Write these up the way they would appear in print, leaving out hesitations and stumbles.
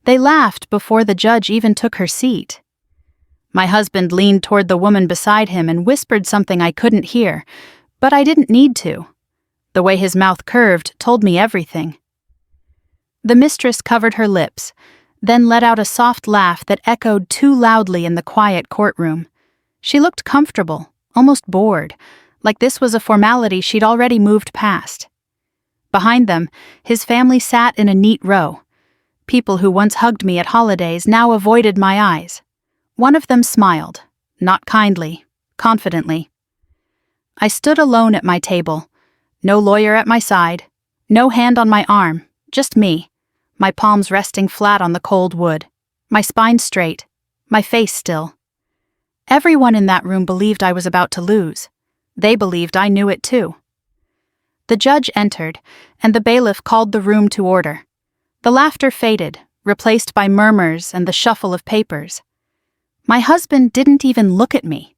They laughed before the judge even took her seat. My husband leaned toward the woman beside him and whispered something I couldn't hear, but I didn't need to. The way his mouth curved told me everything. The mistress covered her lips, then let out a soft laugh that echoed too loudly in the quiet courtroom. She looked comfortable, almost bored, like this was a formality she'd already moved past. Behind them, his family sat in a neat row. People who once hugged me at holidays now avoided my eyes. One of them smiled, not kindly, confidently. I stood alone at my table. No lawyer at my side, no hand on my arm, just me, my palms resting flat on the cold wood, my spine straight, my face still. Everyone in that room believed I was about to lose. They believed I knew it too. The judge entered, and the bailiff called the room to order. The laughter faded, replaced by murmurs and the shuffle of papers. My husband didn't even look at me.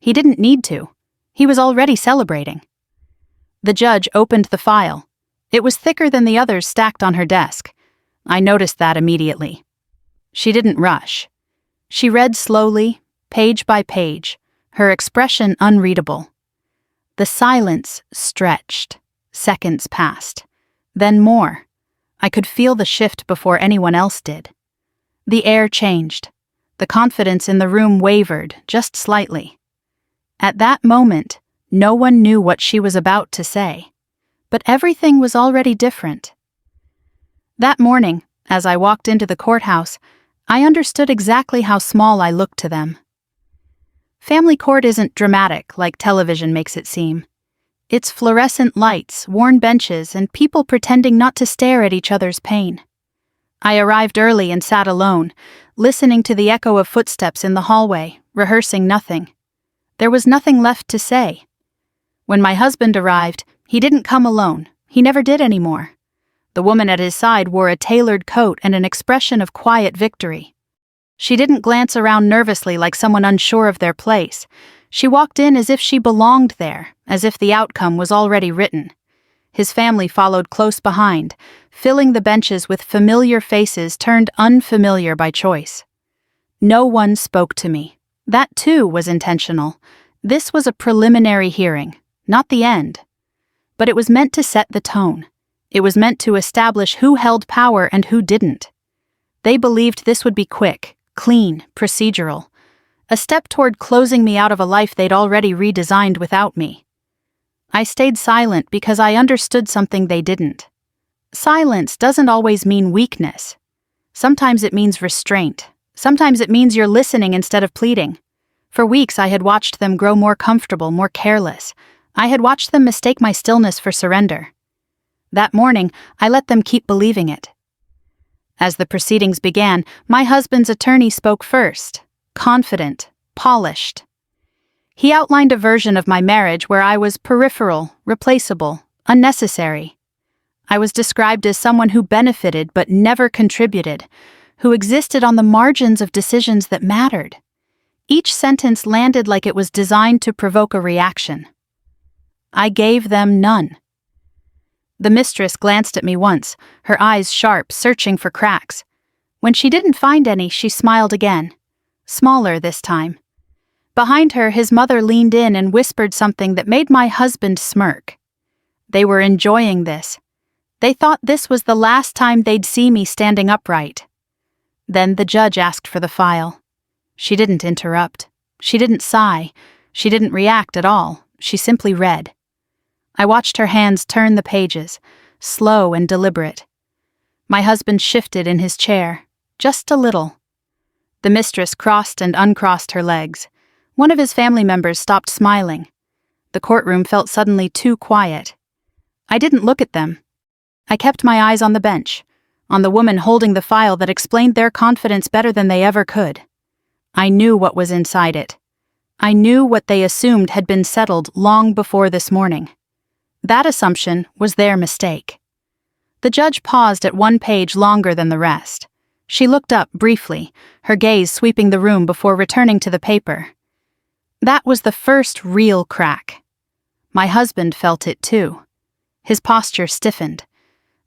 He didn't need to. He was already celebrating. The judge opened the file. It was thicker than the others stacked on her desk. I noticed that immediately. She didn't rush. She read slowly, page by page, her expression unreadable. The silence stretched. Seconds passed. Then more. I could feel the shift before anyone else did. The air changed. The confidence in the room wavered, just slightly. At that moment, no one knew what she was about to say. But everything was already different. That morning, as I walked into the courthouse, I understood exactly how small I looked to them. Family court isn't dramatic like television makes it seem. It's fluorescent lights, worn benches, and people pretending not to stare at each other's pain. I arrived early and sat alone, listening to the echo of footsteps in the hallway, rehearsing nothing. There was nothing left to say. When my husband arrived, he didn't come alone. He never did anymore. The woman at his side wore a tailored coat and an expression of quiet victory. She didn't glance around nervously like someone unsure of their place. She walked in as if she belonged there, as if the outcome was already written. His family followed close behind, filling the benches with familiar faces turned unfamiliar by choice. No one spoke to me. That too was intentional. This was a preliminary hearing, not the end. But it was meant to set the tone. It was meant to establish who held power and who didn't. They believed this would be quick, clean, procedural. A step toward closing me out of a life they'd already redesigned without me. I stayed silent because I understood something they didn't. Silence doesn't always mean weakness. Sometimes it means restraint. Sometimes it means you're listening instead of pleading. For weeks I had watched them grow more comfortable, more careless. I had watched them mistake my stillness for surrender. That morning, I let them keep believing it. As the proceedings began, my husband's attorney spoke first, confident, polished. He outlined a version of my marriage where I was peripheral, replaceable, unnecessary. I was described as someone who benefited but never contributed, who existed on the margins of decisions that mattered. Each sentence landed like it was designed to provoke a reaction. I gave them none. The mistress glanced at me once, her eyes sharp, searching for cracks. When she didn't find any, she smiled again. Smaller this time. Behind her, his mother leaned in and whispered something that made my husband smirk. They were enjoying this. They thought this was the last time they'd see me standing upright. Then the judge asked for the file. She didn't interrupt. She didn't sigh. She didn't react at all. She simply read. I watched her hands turn the pages, slow and deliberate. My husband shifted in his chair, just a little. The mistress crossed and uncrossed her legs. One of his family members stopped smiling. The courtroom felt suddenly too quiet. I didn't look at them. I kept my eyes on the bench, on the woman holding the file that explained their confidence better than they ever could. I knew what was inside it. I knew what they assumed had been settled long before this morning. That assumption was their mistake. The judge paused at one page longer than the rest. She looked up briefly, her gaze sweeping the room before returning to the paper. That was the first real crack. My husband felt it too. His posture stiffened.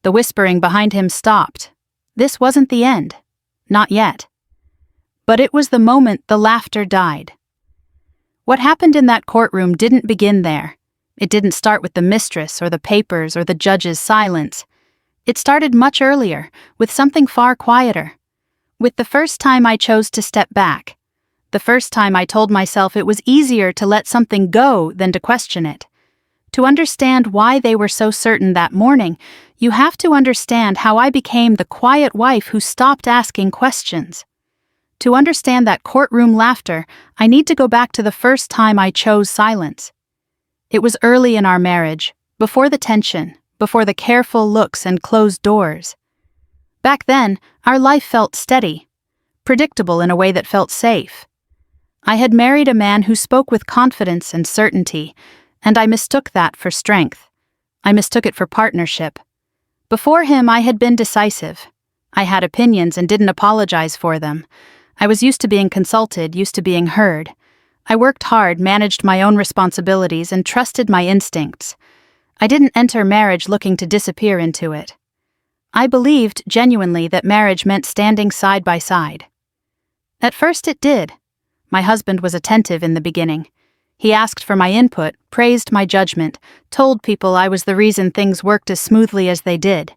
The whispering behind him stopped. This wasn't the end. not yet. But it was the moment the laughter died. What happened in that courtroom didn't begin there. It didn't start with the mistress or the papers or the judge's silence. It started much earlier, with something far quieter. With the first time I chose to step back. The first time I told myself it was easier to let something go than to question it. To understand why they were so certain that morning, you have to understand how I became the quiet wife who stopped asking questions. To understand that courtroom laughter, I need to go back to the first time I chose silence. It was early in our marriage, before the tension, before the careful looks and closed doors. Back then, our life felt steady, predictable in a way that felt safe. I had married a man who spoke with confidence and certainty, and I mistook that for strength. I mistook it for partnership. Before him, I had been decisive. I had opinions and didn't apologize for them. I was used to being consulted, used to being heard. I worked hard, managed my own responsibilities, and trusted my instincts. I didn't enter marriage looking to disappear into it. I believed, genuinely, that marriage meant standing side by side. At first it did. My husband was attentive in the beginning. He asked for my input, praised my judgment, told people I was the reason things worked as smoothly as they did.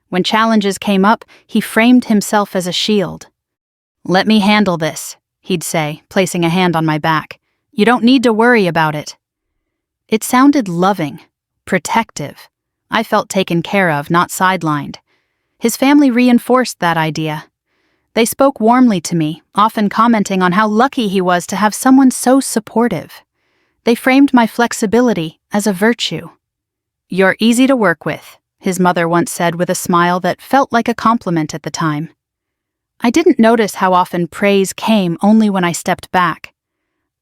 When challenges came up, he framed himself as a shield. "Let me handle this," he'd say, placing a hand on my back. "You don't need to worry about it." It sounded loving, protective. I felt taken care of, not sidelined. His family reinforced that idea. They spoke warmly to me, often commenting on how lucky he was to have someone so supportive. They framed my flexibility as a virtue. "You're easy to work with," his mother once said with a smile that felt like a compliment at the time. I didn't notice how often praise came only when I stepped back.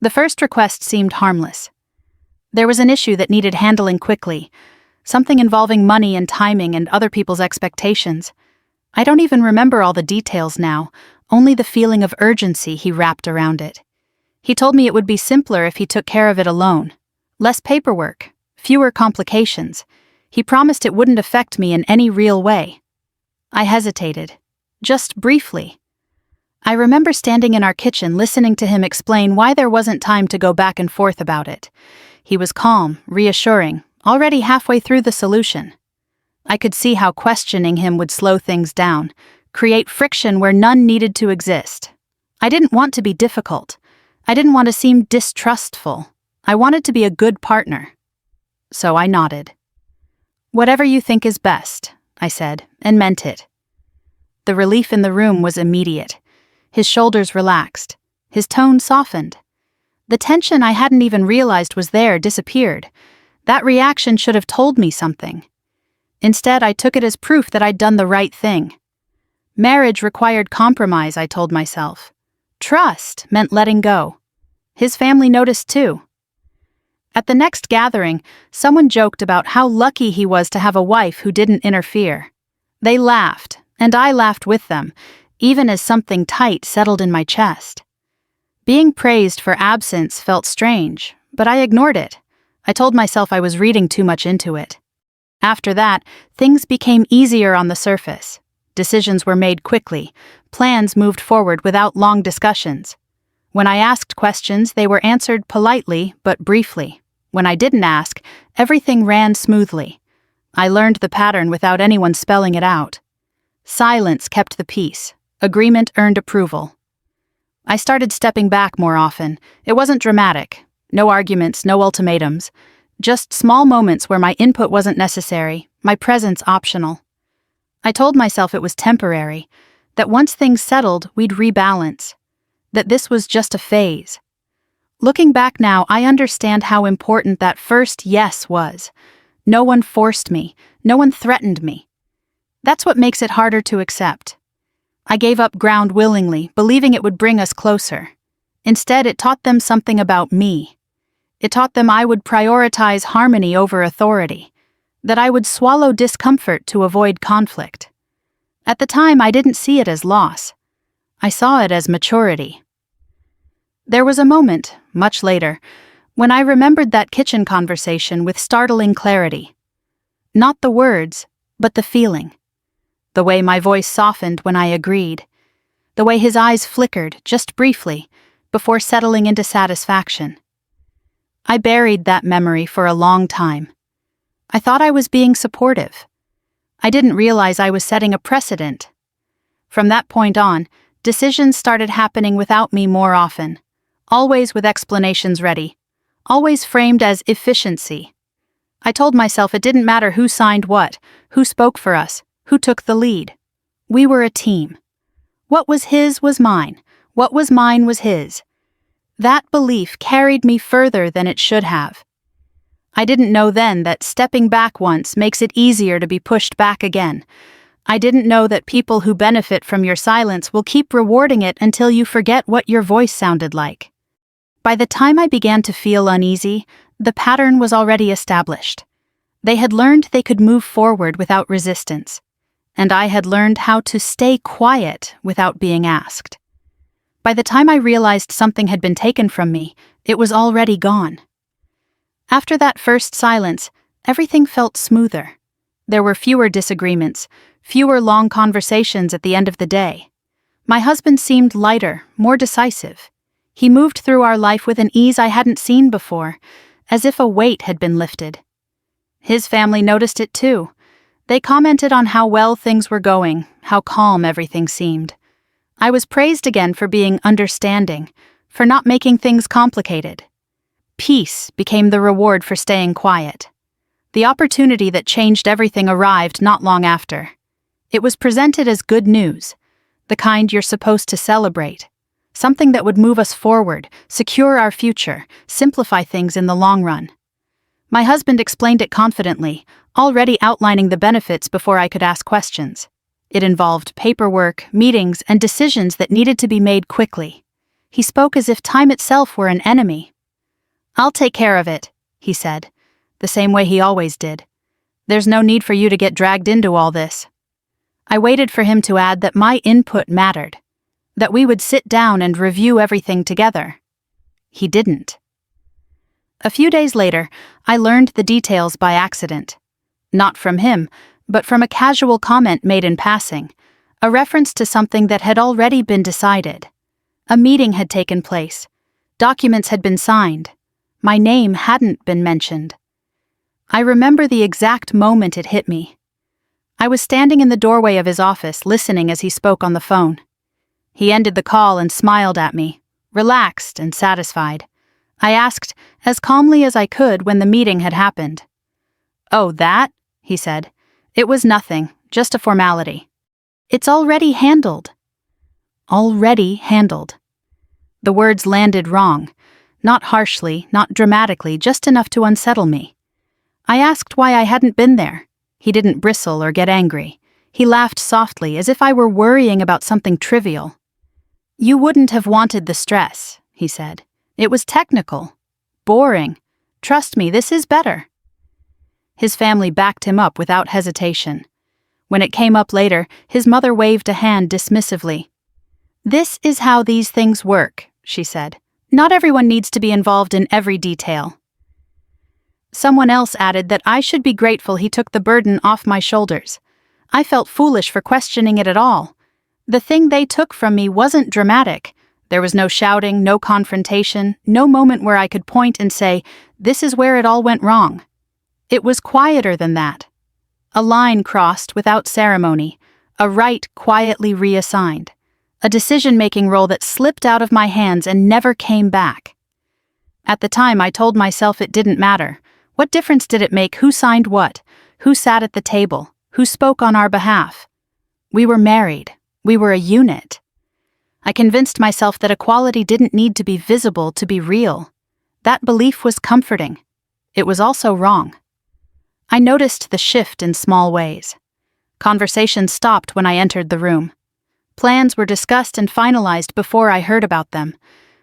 The first request seemed harmless. There was an issue that needed handling quickly, something involving money and timing and other people's expectations. I don't even remember all the details now, only the feeling of urgency he wrapped around it. He told me it would be simpler if he took care of it alone. Less paperwork, fewer complications. He promised it wouldn't affect me in any real way. I hesitated. Just briefly. I remember standing in our kitchen listening to him explain why there wasn't time to go back and forth about it. He was calm, reassuring, already halfway through the solution. I could see how questioning him would slow things down, create friction where none needed to exist. I didn't want to be difficult. I didn't want to seem distrustful. I wanted to be a good partner. So I nodded. "Whatever you think is best," I said, and meant it. The relief in the room was immediate. His shoulders relaxed. His tone softened. The tension I hadn't even realized was there disappeared. That reaction should have told me something. Instead, I took it as proof that I'd done the right thing. Marriage required compromise, I told myself. Trust meant letting go. His family noticed too. At the next gathering, someone joked about how lucky he was to have a wife who didn't interfere. They laughed, and I laughed with them, even as something tight settled in my chest. Being praised for absence felt strange, but I ignored it. I told myself I was reading too much into it. After that, things became easier on the surface. Decisions were made quickly. Plans moved forward without long discussions. When I asked questions, they were answered politely but briefly. When I didn't ask, everything ran smoothly. I learned the pattern without anyone spelling it out. Silence kept the peace. Agreement earned approval. I started stepping back more often. It wasn't dramatic. No arguments, no ultimatums. Just small moments where my input wasn't necessary, my presence optional. I told myself it was temporary, that once things settled, we'd rebalance. That this was just a phase. Looking back now, I understand how important that first yes was. No one forced me. No one threatened me. That's what makes it harder to accept. I gave up ground willingly, believing it would bring us closer. Instead, it taught them something about me. It taught them I would prioritize harmony over authority, that I would swallow discomfort to avoid conflict. At the time, I didn't see it as loss. I saw it as maturity. There was a moment, much later, when I remembered that kitchen conversation with startling clarity. Not the words, but the feeling. The way my voice softened when I agreed. the way his eyes flickered just briefly before settling into satisfaction. I buried that memory for a long time. I thought I was being supportive. I didn't realize I was setting a precedent. From that point on, decisions started happening without me more often, always with explanations ready, always framed as efficiency. I told myself it didn't matter who signed what, who spoke for us, who took the lead. We were a team. What was his was mine. What was mine was his. That belief carried me further than it should have. I didn't know then that stepping back once makes it easier to be pushed back again. I didn't know that people who benefit from your silence will keep rewarding it until you forget what your voice sounded like. By the time I began to feel uneasy, the pattern was already established. They had learned they could move forward without resistance, and I had learned how to stay quiet without being asked. By the time I realized something had been taken from me, it was already gone. After that first silence, everything felt smoother. There were fewer disagreements, fewer long conversations at the end of the day. My husband seemed lighter, more decisive. He moved through our life with an ease I hadn't seen before, as if a weight had been lifted. His family noticed it too. They commented on how well things were going, how calm everything seemed. I was praised again for being understanding, for not making things complicated. Peace became the reward for staying quiet. The opportunity that changed everything arrived not long after. It was presented as good news, the kind you're supposed to celebrate, something that would move us forward, secure our future, simplify things in the long run. My husband explained it confidently, already outlining the benefits before I could ask questions. It involved paperwork, meetings, and decisions that needed to be made quickly. He spoke as if time itself were an enemy. "I'll take care of it," he said, the same way he always did. "There's no need for you to get dragged into all this." I waited for him to add that my input mattered, that we would sit down and review everything together. He didn't. A few days later, I learned the details by accident. Not from him, but from a casual comment made in passing, a reference to something that had already been decided. A meeting had taken place. Documents had been signed. My name hadn't been mentioned. I remember the exact moment it hit me. I was standing in the doorway of his office, listening as he spoke on the phone. He ended the call and smiled at me, relaxed and satisfied. I asked, as calmly as I could when the meeting had happened. "Oh, that?" he said. "It was nothing, just a formality." "It's already handled." Already handled. The words landed wrong. Not harshly, not dramatically, just enough to unsettle me. I asked why I hadn't been there. He didn't bristle or get angry. He laughed softly, as if I were worrying about something trivial. "You wouldn't have wanted the stress," he said. "It was technical. Boring. Trust me, this is better." His family backed him up without hesitation. When it came up later, his mother waved a hand dismissively. "This is how these things work," she said. "Not everyone needs to be involved in every detail." Someone else added that I should be grateful he took the burden off my shoulders. I felt foolish for questioning it at all. The thing they took from me wasn't dramatic. There was no shouting, no confrontation, no moment where I could point and say, "This is where it all went wrong." It was quieter than that. A line crossed without ceremony, a right quietly reassigned, a decision-making role that slipped out of my hands and never came back. At the time, I told myself it didn't matter. What difference did it make who signed what, who sat at the table, who spoke on our behalf? We were married. We were a unit. I convinced myself that equality didn't need to be visible to be real. That belief was comforting. It was also wrong. I noticed the shift in small ways. Conversations stopped when I entered the room. Plans were discussed and finalized before I heard about them.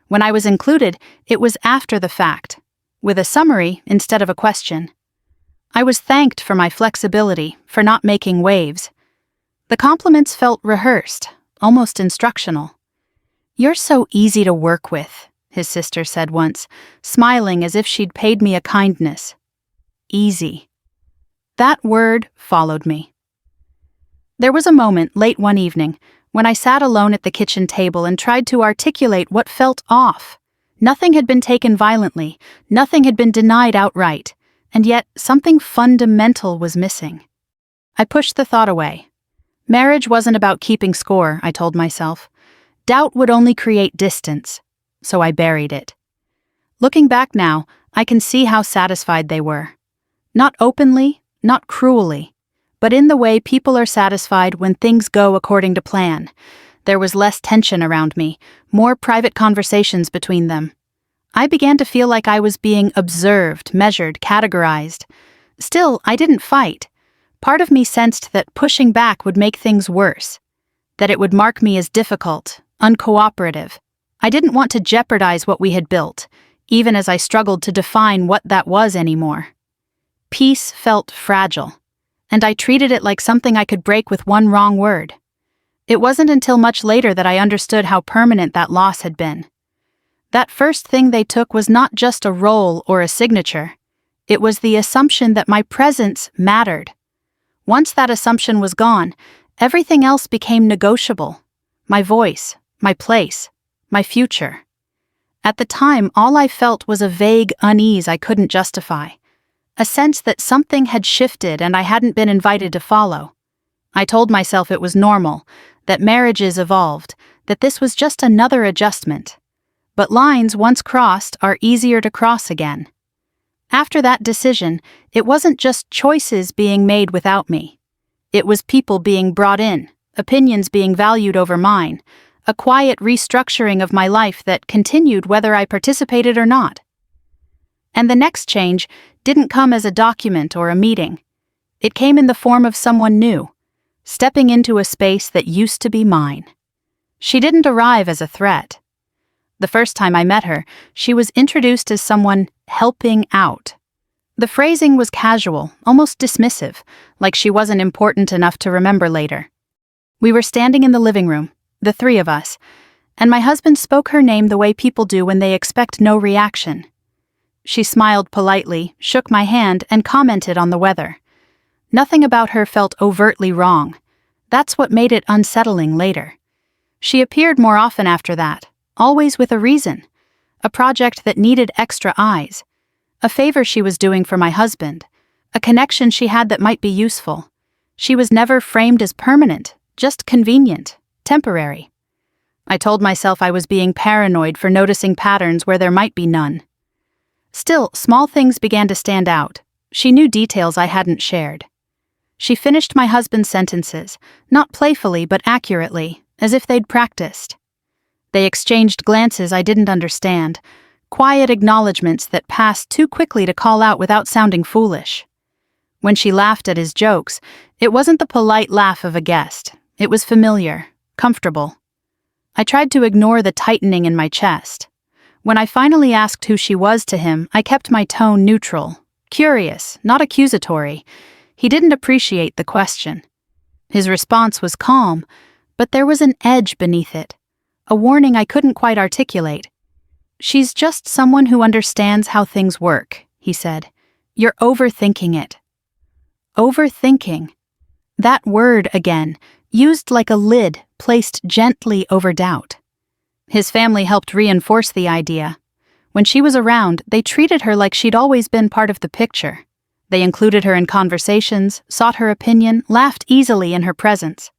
When I was included, it was after the fact, with a summary instead of a question. I was thanked for my flexibility, for not making waves. The compliments felt rehearsed, almost instructional. "You're so easy to work with," his sister said once, smiling as if she'd paid me a kindness. Easy. That word followed me. There was a moment late one evening When I sat alone at the kitchen table and tried to articulate what felt off. Nothing had been taken violently, nothing had been denied outright, and yet something fundamental was missing. I pushed the thought away. Marriage wasn't about keeping score, I told myself. Doubt would only create distance, so I buried it. Looking back now, I can see how satisfied they were. Not openly, not cruelly, but in the way people are satisfied when things go according to plan. There was less tension around me, more private conversations between them. I began to feel like I was being observed, measured, categorized. Still, I didn't fight. Part of me sensed that pushing back would make things worse, that it would mark me as difficult, uncooperative. I didn't want to jeopardize what we had built, even as I struggled to define what that was anymore. Peace felt fragile, and I treated it like something I could break with one wrong word. It wasn't until much later that I understood how permanent that loss had been. That first thing they took was not just a role or a signature. It was the assumption that my presence mattered. Once that assumption was gone, everything else became negotiable. My voice, my place, my future. At the time, all I felt was a vague unease I couldn't justify. A sense that something had shifted and I hadn't been invited to follow. I told myself it was normal, that marriages evolved, that this was just another adjustment. But lines once crossed are easier to cross again. After that decision, it wasn't just choices being made without me. It was people being brought in, opinions being valued over mine, a quiet restructuring of my life that continued whether I participated or not. And the next change didn't come as a document or a meeting. It came in the form of someone new, stepping into a space that used to be mine. She didn't arrive as a threat. The first time I met her, she was introduced as someone helping out. The phrasing was casual, almost dismissive, like she wasn't important enough to remember later. We were standing in the living room, the three of us, and my husband spoke her name the way people do when they expect no reaction. She smiled politely, shook my hand, and commented on the weather. Nothing about her felt overtly wrong. That's what made it unsettling later. She appeared more often after that, always with a reason. A project that needed extra eyes. A favor she was doing for my husband. A connection she had that might be useful. She was never framed as permanent, just convenient, temporary. I told myself I was being paranoid for noticing patterns where there might be none. Still, small things began to stand out. She knew details I hadn't shared. She finished my husband's sentences, not playfully but accurately, as if they'd practiced. They exchanged glances I didn't understand, quiet acknowledgments that passed too quickly to call out without sounding foolish. When she laughed at his jokes, it wasn't the polite laugh of a guest. It was familiar, comfortable. I tried to ignore the tightening in my chest. When I finally asked who she was to him, I kept my tone neutral, curious, not accusatory. He didn't appreciate the question. His response was calm, but there was an edge beneath it, a warning I couldn't quite articulate. "She's just someone who understands how things work," he said. "You're overthinking it." Overthinking. That word again, used like a lid placed gently over doubt. His family helped reinforce the idea. When she was around, they treated her like she'd always been part of the picture. They included her in conversations, sought her opinion, laughed easily in her presence.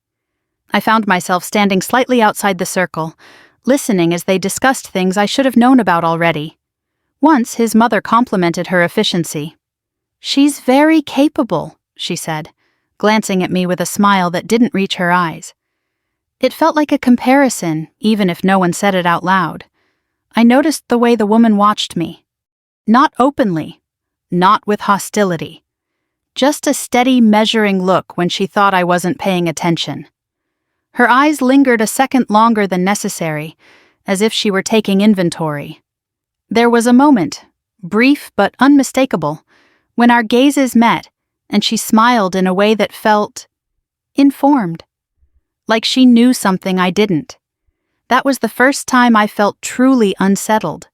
I found myself standing slightly outside the circle, listening as they discussed things I should have known about already. Once his mother complimented her efficiency. "She's very capable," she said, glancing at me with a smile that didn't reach her eyes. It felt like a comparison, even if no one said it out loud. I noticed the way the woman watched me. Not openly, not with hostility. Just a steady, measuring look when she thought I wasn't paying attention. Her eyes lingered a second longer than necessary, as if she were taking inventory. There was a moment, brief but unmistakable, when our gazes met, and she smiled in a way that felt informed. Like she knew something I didn't. That was the first time I felt truly unsettled.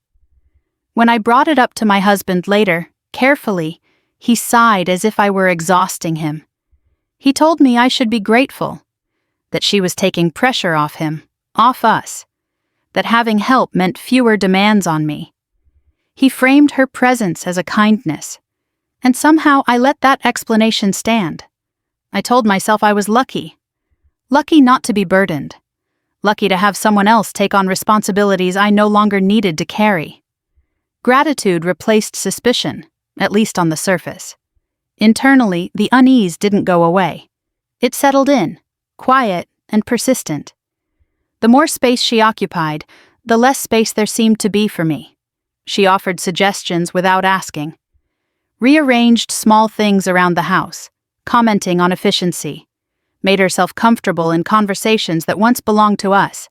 When I brought it up to my husband later, carefully, he sighed as if I were exhausting him. He told me I should be grateful. that she was taking pressure off him, off us, that having help meant fewer demands on me. He framed her presence as a kindness, and somehow I let that explanation stand. I told myself I was lucky. Lucky not to be burdened. Lucky to have someone else take on responsibilities I no longer needed to carry. Gratitude replaced suspicion, at least on the surface. Internally, the unease didn't go away. It settled in, quiet and persistent. The more space she occupied, the less space there seemed to be for me. She offered suggestions without asking. Rearranged small things around the house, commenting on efficiency. Made herself comfortable in conversations that once belonged to us.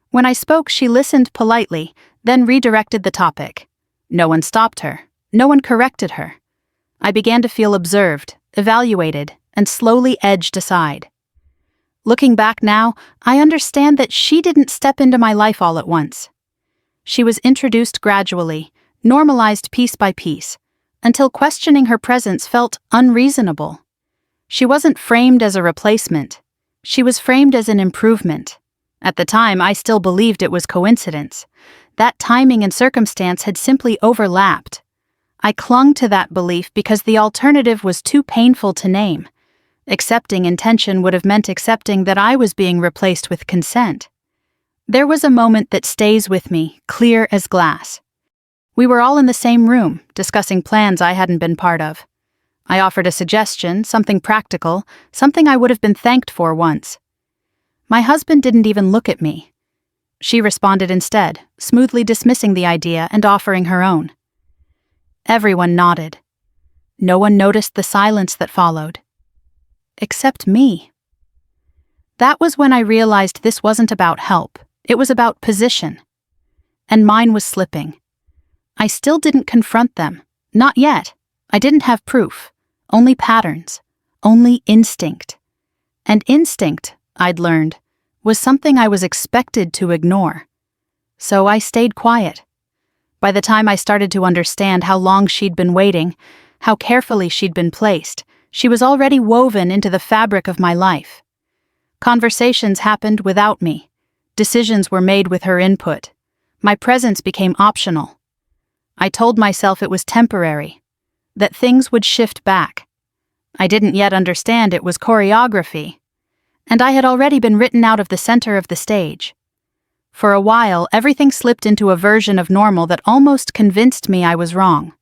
When I spoke, she listened politely, then redirected the topic. No one stopped her. No one corrected her. I began to feel observed, evaluated, and slowly edged aside. Looking back now, I understand that she didn't step into my life all at once. She was introduced gradually, normalized piece by piece, until questioning her presence felt unreasonable. She wasn't framed as a replacement. She was framed as an improvement. At the time, I still believed it was coincidence. That timing and circumstance had simply overlapped. I clung to that belief because the alternative was too painful to name. Accepting intention would have meant accepting that I was being replaced with consent. There was a moment that stays with me, clear as glass. We were all in the same room, discussing plans I hadn't been part of. I offered a suggestion, something practical, something I would have been thanked for once. My husband didn't even look at me. She responded instead, smoothly dismissing the idea and offering her own. Everyone nodded. No one noticed the silence that followed. Except me. That was when I realized this wasn't about help, it was about position. And mine was slipping. I still didn't confront them, not yet. I didn't have proof, only patterns, only instinct. And instinct, I'd learned, was something I was expected to ignore. So I stayed quiet. By the time I started to understand how long she'd been waiting, how carefully she'd been placed, she was already woven into the fabric of my life. Conversations happened without me. Decisions were made with her input. My presence became optional. I told myself it was temporary, that things would shift back. I didn't yet understand it was choreography, and I had already been written out of the center of the stage. For a while, everything slipped into a version of normal that almost convinced me I was wrong.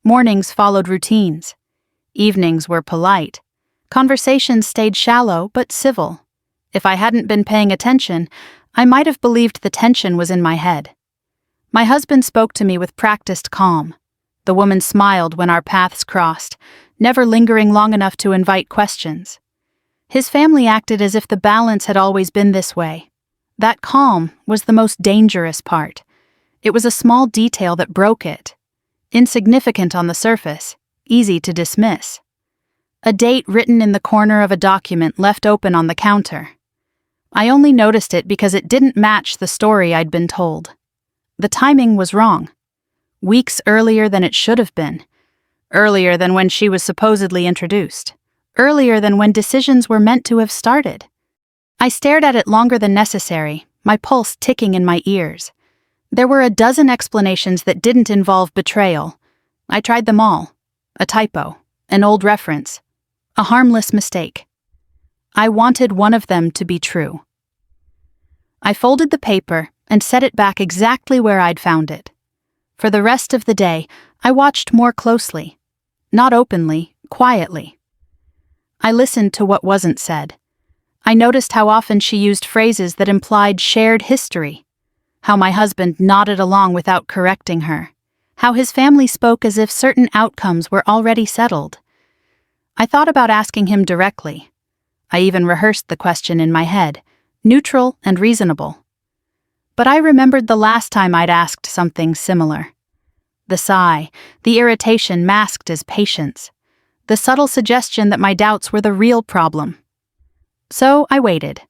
Mornings followed routines. Evenings were polite. Conversations stayed shallow but civil. If I hadn't been paying attention, I might have believed the tension was in my head. My husband spoke to me with practiced calm. The woman smiled when our paths crossed, never lingering long enough to invite questions. His family acted as if the balance had always been this way. That calm was the most dangerous part. It was a small detail that broke it. Insignificant on the surface, easy to dismiss. A date written in the corner of a document left open on the counter. I only noticed it because it didn't match the story I'd been told. The timing was wrong. Weeks earlier than it should have been. Earlier than when she was supposedly introduced. Earlier than when decisions were meant to have started. I stared at it longer than necessary, my pulse ticking in my ears. There were a dozen explanations that didn't involve betrayal. I tried them all. A typo, an old reference, a harmless mistake. I wanted one of them to be true. I folded the paper and set it back exactly where I'd found it. For the rest of the day, I watched more closely. Not openly, quietly. I listened to what wasn't said. I noticed how often she used phrases that implied shared history. How my husband nodded along without correcting her. How his family spoke as if certain outcomes were already settled. I thought about asking him directly. I even rehearsed the question in my head, neutral and reasonable. But I remembered the last time I'd asked something similar. The sigh, the irritation masked as patience. The subtle suggestion that my doubts were the real problem. So I waited.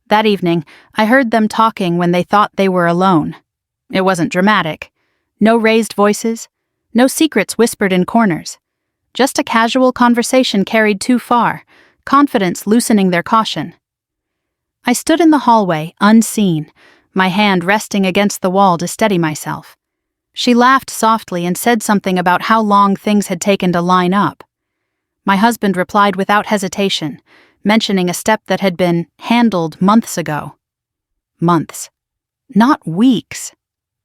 That evening, I heard them talking when they thought they were alone. It wasn't dramatic. No raised voices, no secrets whispered in corners. Just a casual conversation carried too far, confidence loosening their caution. I stood in the hallway, unseen, my hand resting against the wall to steady myself. She laughed softly and said something about how long things had taken to line up. My husband replied without hesitation, mentioning a step that had been handled months ago. Months. Not weeks.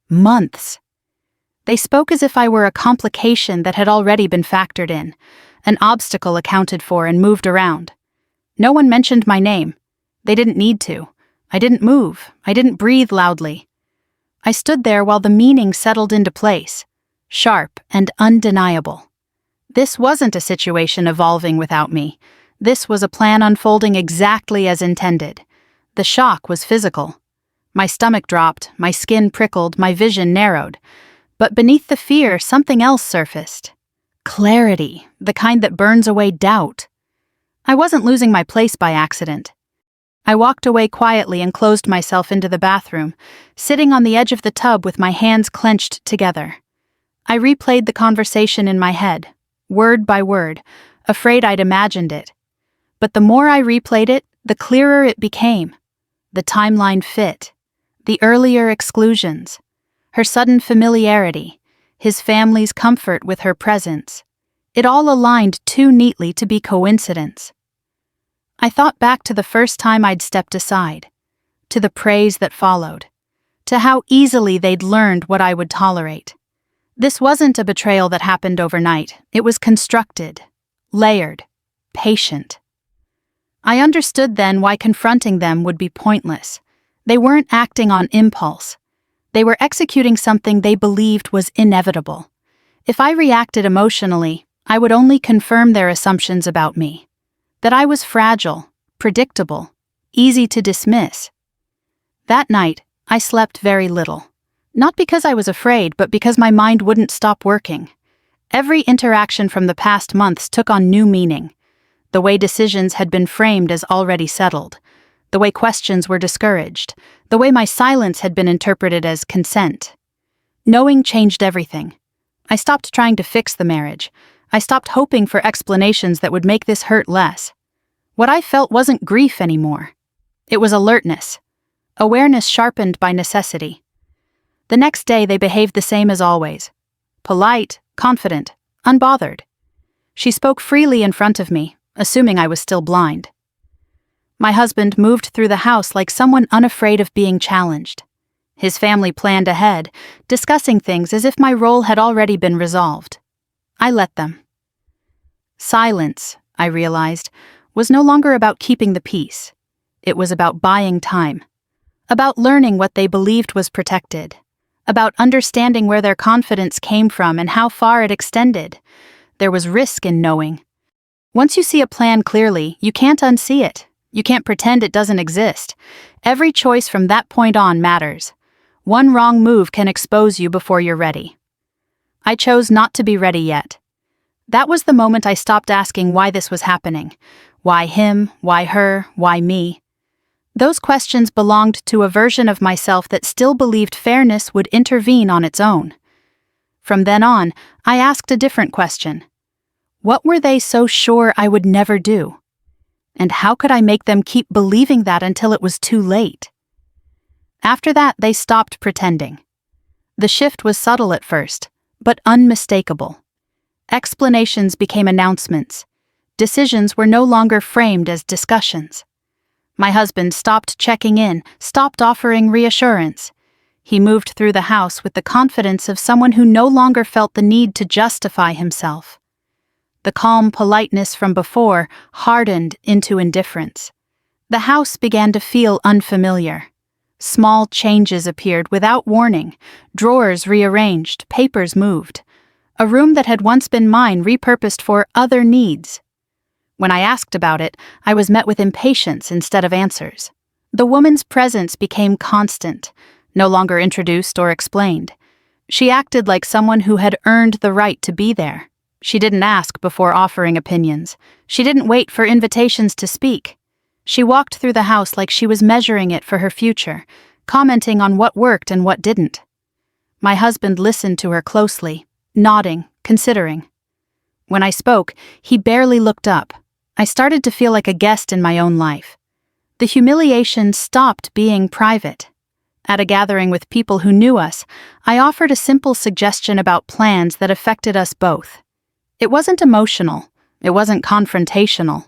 Months. They spoke as if I were a complication that had already been factored in, an obstacle accounted for and moved around. No one mentioned my name. They didn't need to. I didn't move. I didn't breathe loudly. I stood there while the meaning settled into place, sharp and undeniable. This wasn't a situation evolving without me. This was a plan unfolding exactly as intended. The shock was physical. My stomach dropped, my skin prickled, my vision narrowed. But beneath the fear, something else surfaced. Clarity, the kind that burns away doubt. I wasn't losing my place by accident. I walked away quietly and closed myself into the bathroom, sitting on the edge of the tub with my hands clenched together. I replayed the conversation in my head, word by word, afraid I'd imagined it. But the more I replayed it, the clearer it became. The timeline fit. The earlier exclusions. Her sudden familiarity, his family's comfort with her presence. It all aligned too neatly to be coincidence. I thought back to the first time I'd stepped aside, to the praise that followed, to how easily they'd learned what I would tolerate. This wasn't a betrayal that happened overnight. It was constructed, layered, patient. I understood then why confronting them would be pointless. They weren't acting on impulse. They were executing something they believed was inevitable. If I reacted emotionally, I would only confirm their assumptions about me. That I was fragile, predictable, easy to dismiss. That night, I slept very little. Not because I was afraid, but because my mind wouldn't stop working. Every interaction from the past months took on new meaning. The way decisions had been framed as already settled. The way questions were discouraged. The way my silence had been interpreted as consent. Knowing changed everything. I stopped trying to fix the marriage. I stopped hoping for explanations that would make this hurt less. What I felt wasn't grief anymore. It was alertness. Awareness sharpened by necessity. The next day they behaved the same as always. Polite, confident, unbothered. She spoke freely in front of me, assuming I was still blind. My husband moved through the house like someone unafraid of being challenged. His family planned ahead, discussing things as if my role had already been resolved. I let them. Silence, I realized, was no longer about keeping the peace. It was about buying time. About learning what they believed was protected. About understanding where their confidence came from and how far it extended. There was risk in knowing. Once you see a plan clearly, you can't unsee it. You can't pretend it doesn't exist. Every choice from that point on matters. One wrong move can expose you before you're ready. I chose not to be ready yet. That was the moment I stopped asking why this was happening. Why him? Why her? Why me? Those questions belonged to a version of myself that still believed fairness would intervene on its own. From then on, I asked a different question. What were they so sure I would never do? And how could I make them keep believing that until it was too late? After that, they stopped pretending. The shift was subtle at first, but unmistakable. Explanations became announcements. Decisions were no longer framed as discussions. My husband stopped checking in, stopped offering reassurance. He moved through the house with the confidence of someone who no longer felt the need to justify himself. The calm politeness from before hardened into indifference. The house began to feel unfamiliar. Small changes appeared without warning. Drawers rearranged, papers moved. A room that had once been mine repurposed for other needs. When I asked about it, I was met with impatience instead of answers. The woman's presence became constant, no longer introduced or explained. She acted like someone who had earned the right to be there. She didn't ask before offering opinions. She didn't wait for invitations to speak. She walked through the house like she was measuring it for her future, commenting on what worked and what didn't. My husband listened to her closely, nodding, considering. When I spoke, he barely looked up. I started to feel like a guest in my own life. The humiliation stopped being private. At a gathering with people who knew us, I offered a simple suggestion about plans that affected us both. It wasn't emotional. It wasn't confrontational.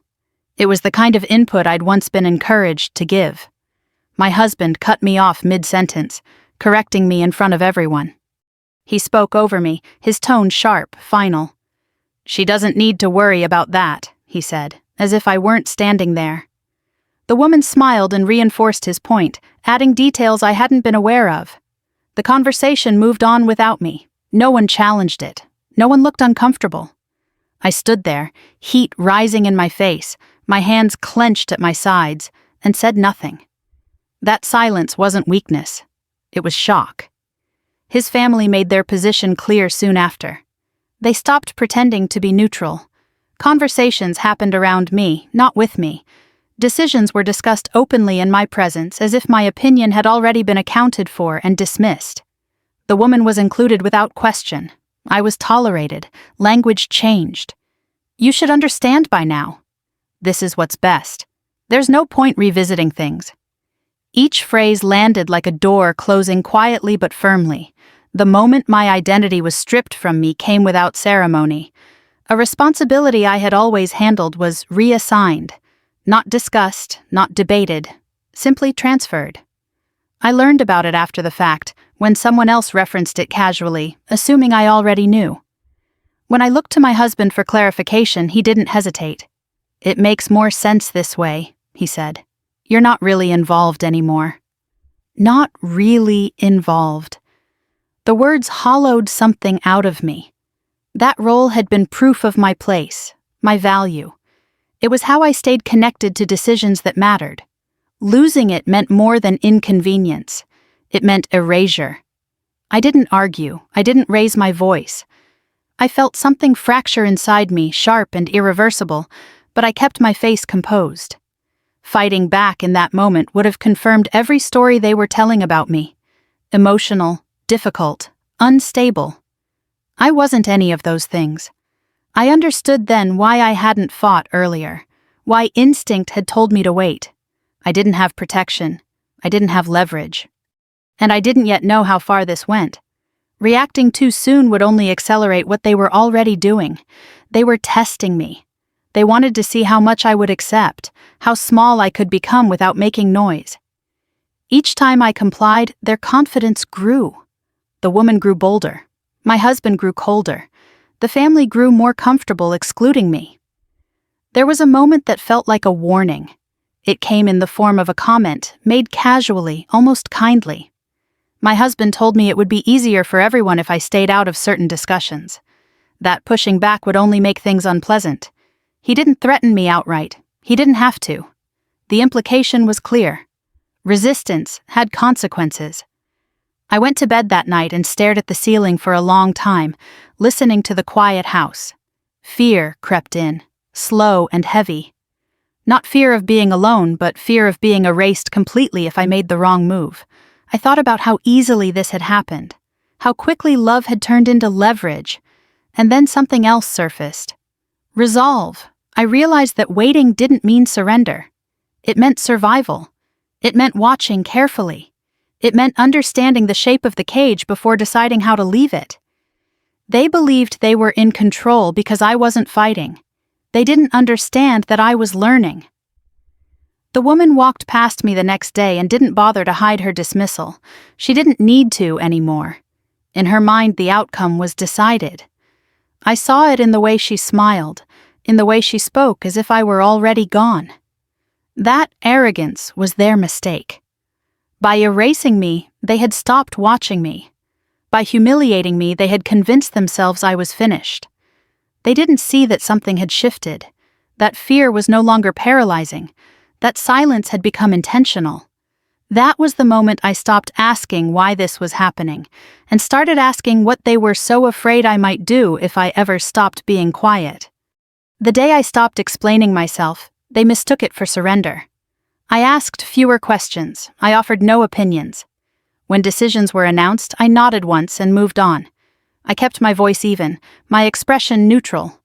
It was the kind of input I'd once been encouraged to give. My husband cut me off mid-sentence, correcting me in front of everyone. He spoke over me, his tone sharp, final. "She doesn't need to worry about that," he said, as if I weren't standing there. The woman smiled and reinforced his point, adding details I hadn't been aware of. The conversation moved on without me. No one challenged it. No one looked uncomfortable. I stood there, heat rising in my face, my hands clenched at my sides, and said nothing. That silence wasn't weakness. It was shock. His family made their position clear soon after. They stopped pretending to be neutral. Conversations happened around me, not with me. Decisions were discussed openly in my presence as if my opinion had already been accounted for and dismissed. The woman was included without question. I was tolerated. Language changed. "You should understand by now. This is what's best. There's no point revisiting things." Each phrase landed like a door closing quietly but firmly. The moment my identity was stripped from me came without ceremony. A responsibility I had always handled was reassigned. Not discussed, not debated, simply transferred. I learned about it after the fact, when someone else referenced it casually, assuming I already knew. When I looked to my husband for clarification, he didn't hesitate. "It makes more sense this way," he said. "You're not really involved anymore." Not really involved. The words hollowed something out of me. That role had been proof of my place, my value. It was how I stayed connected to decisions that mattered. Losing it meant more than inconvenience. It meant erasure. I didn't argue. I didn't raise my voice. I felt something fracture inside me, sharp and irreversible, but I kept my face composed. Fighting back in that moment would have confirmed every story they were telling about me. Emotional, difficult, unstable. I wasn't any of those things. I understood then why I hadn't fought earlier, why instinct had told me to wait. I didn't have protection. I didn't have leverage. And I didn't yet know how far this went. Reacting too soon would only accelerate what they were already doing. They were testing me. They wanted to see how much I would accept, how small I could become without making noise. Each time I complied, their confidence grew. The woman grew bolder. My husband grew colder. The family grew more comfortable excluding me. There was a moment that felt like a warning. It came in the form of a comment, made casually, almost kindly. My husband told me it would be easier for everyone if I stayed out of certain discussions. That pushing back would only make things unpleasant. He didn't threaten me outright. He didn't have to. The implication was clear. Resistance had consequences. I went to bed that night and stared at the ceiling for a long time, listening to the quiet house. Fear crept in, slow and heavy. Not fear of being alone, but fear of being erased completely if I made the wrong move. I thought about how easily this had happened, how quickly love had turned into leverage, and then something else surfaced. Resolve. I realized that waiting didn't mean surrender. It meant survival. It meant watching carefully. It meant understanding the shape of the cage before deciding how to leave it. They believed they were in control because I wasn't fighting. They didn't understand that I was learning. The woman walked past me the next day and didn't bother to hide her dismissal. She didn't need to anymore. In her mind, the outcome was decided. I saw it in the way she smiled, in the way she spoke as if I were already gone. That arrogance was their mistake. By erasing me, they had stopped watching me. By humiliating me, they had convinced themselves I was finished. They didn't see that something had shifted, that fear was no longer paralyzing, that silence had become intentional. That was the moment I stopped asking why this was happening, and started asking what they were so afraid I might do if I ever stopped being quiet. The day I stopped explaining myself, they mistook it for surrender. I asked fewer questions. I offered no opinions. When decisions were announced, I nodded once and moved on. I kept my voice even, my expression neutral.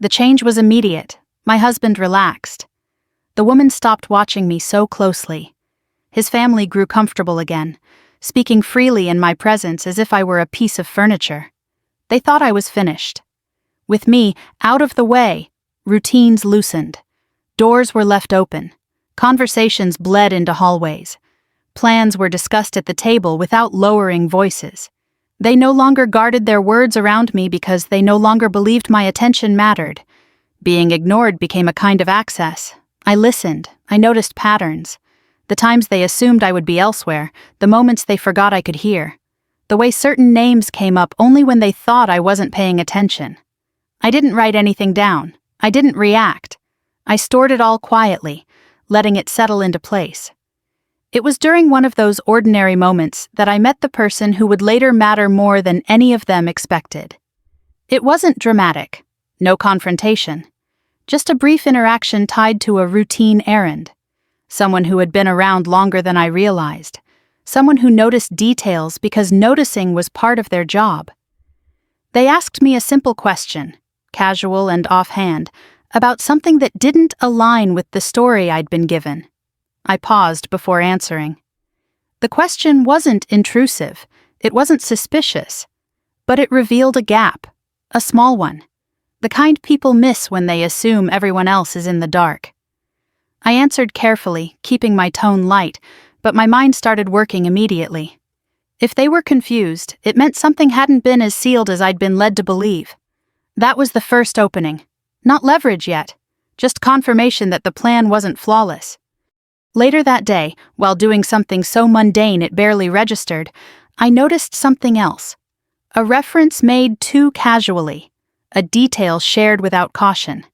The change was immediate. My husband relaxed. The woman stopped watching me so closely. His family grew comfortable again, speaking freely in my presence as if I were a piece of furniture. They thought I was finished. With me out of the way, routines loosened. Doors were left open. Conversations bled into hallways. Plans were discussed at the table without lowering voices. They no longer guarded their words around me because they no longer believed my attention mattered. Being ignored became a kind of access. I listened. I noticed patterns. The times they assumed I would be elsewhere, the moments they forgot I could hear. The way certain names came up only when they thought I wasn't paying attention. I didn't write anything down. I didn't react. I stored it all quietly, letting it settle into place. It was during one of those ordinary moments that I met the person who would later matter more than any of them expected. It wasn't dramatic, no confrontation, just a brief interaction tied to a routine errand. Someone who had been around longer than I realized. Someone who noticed details because noticing was part of their job. They asked me a simple question, casual and offhand, about something that didn't align with the story I'd been given. I paused before answering. The question wasn't intrusive, it wasn't suspicious, but it revealed a gap, a small one, the kind people miss when they assume everyone else is in the dark. I answered carefully, keeping my tone light, but my mind started working immediately. If they were confused, it meant something hadn't been as sealed as I'd been led to believe. That was the first opening. Not leverage yet, just confirmation that the plan wasn't flawless. Later that day, while doing something so mundane it barely registered, I noticed something else. A reference made too casually, a detail shared without caution.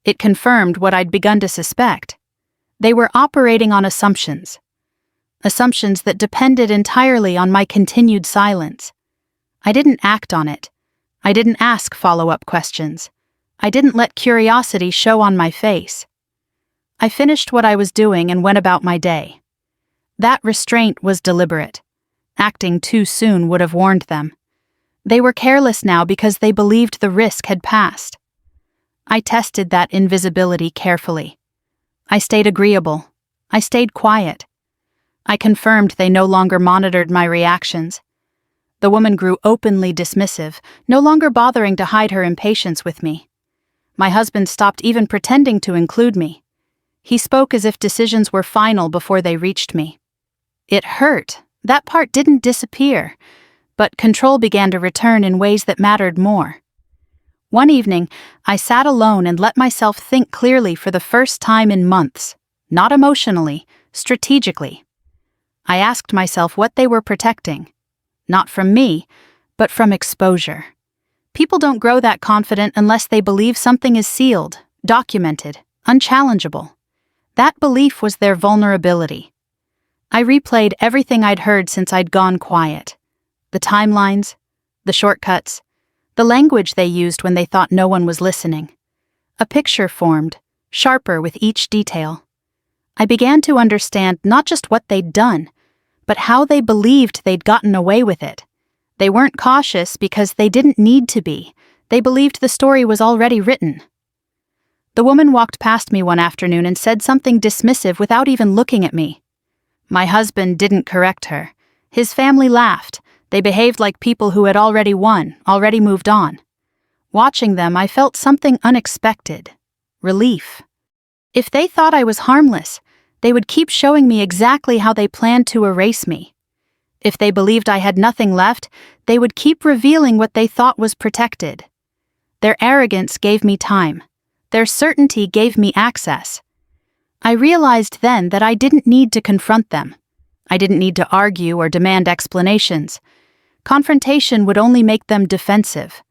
It confirmed what I'd begun to suspect. They were operating on assumptions. Assumptions that depended entirely on my continued silence. I didn't act on it. I didn't ask follow-up questions. I didn't let curiosity show on my face. I finished what I was doing and went about my day. That restraint was deliberate. Acting too soon would have warned them. They were careless now because they believed the risk had passed. I tested that invisibility carefully. I stayed agreeable. I stayed quiet. I confirmed they no longer monitored my reactions. The woman grew openly dismissive, no longer bothering to hide her impatience with me. My husband stopped even pretending to include me. He spoke as if decisions were final before they reached me. It hurt. That part didn't disappear, but control began to return in ways that mattered more. One evening, I sat alone and let myself think clearly for the first time in months, not emotionally, strategically. I asked myself what they were protecting, not from me, but from exposure. People don't grow that confident unless they believe something is sealed, documented, unchallengeable. That belief was their vulnerability. I replayed everything I'd heard since I'd gone quiet. The timelines, the shortcuts, the language they used when they thought no one was listening. A picture formed, sharper with each detail. I began to understand not just what they'd done, but how they believed they'd gotten away with it. They weren't cautious because they didn't need to be. They believed the story was already written. The woman walked past me one afternoon and said something dismissive without even looking at me. My husband didn't correct her. His family laughed. They behaved like people who had already won, already moved on. Watching them, I felt something unexpected. Relief. If they thought I was harmless, they would keep showing me exactly how they planned to erase me. If they believed I had nothing left, they would keep revealing what they thought was protected. Their arrogance gave me time. Their certainty gave me access. I realized then that I didn't need to confront them. I didn't need to argue or demand explanations. Confrontation would only make them defensive.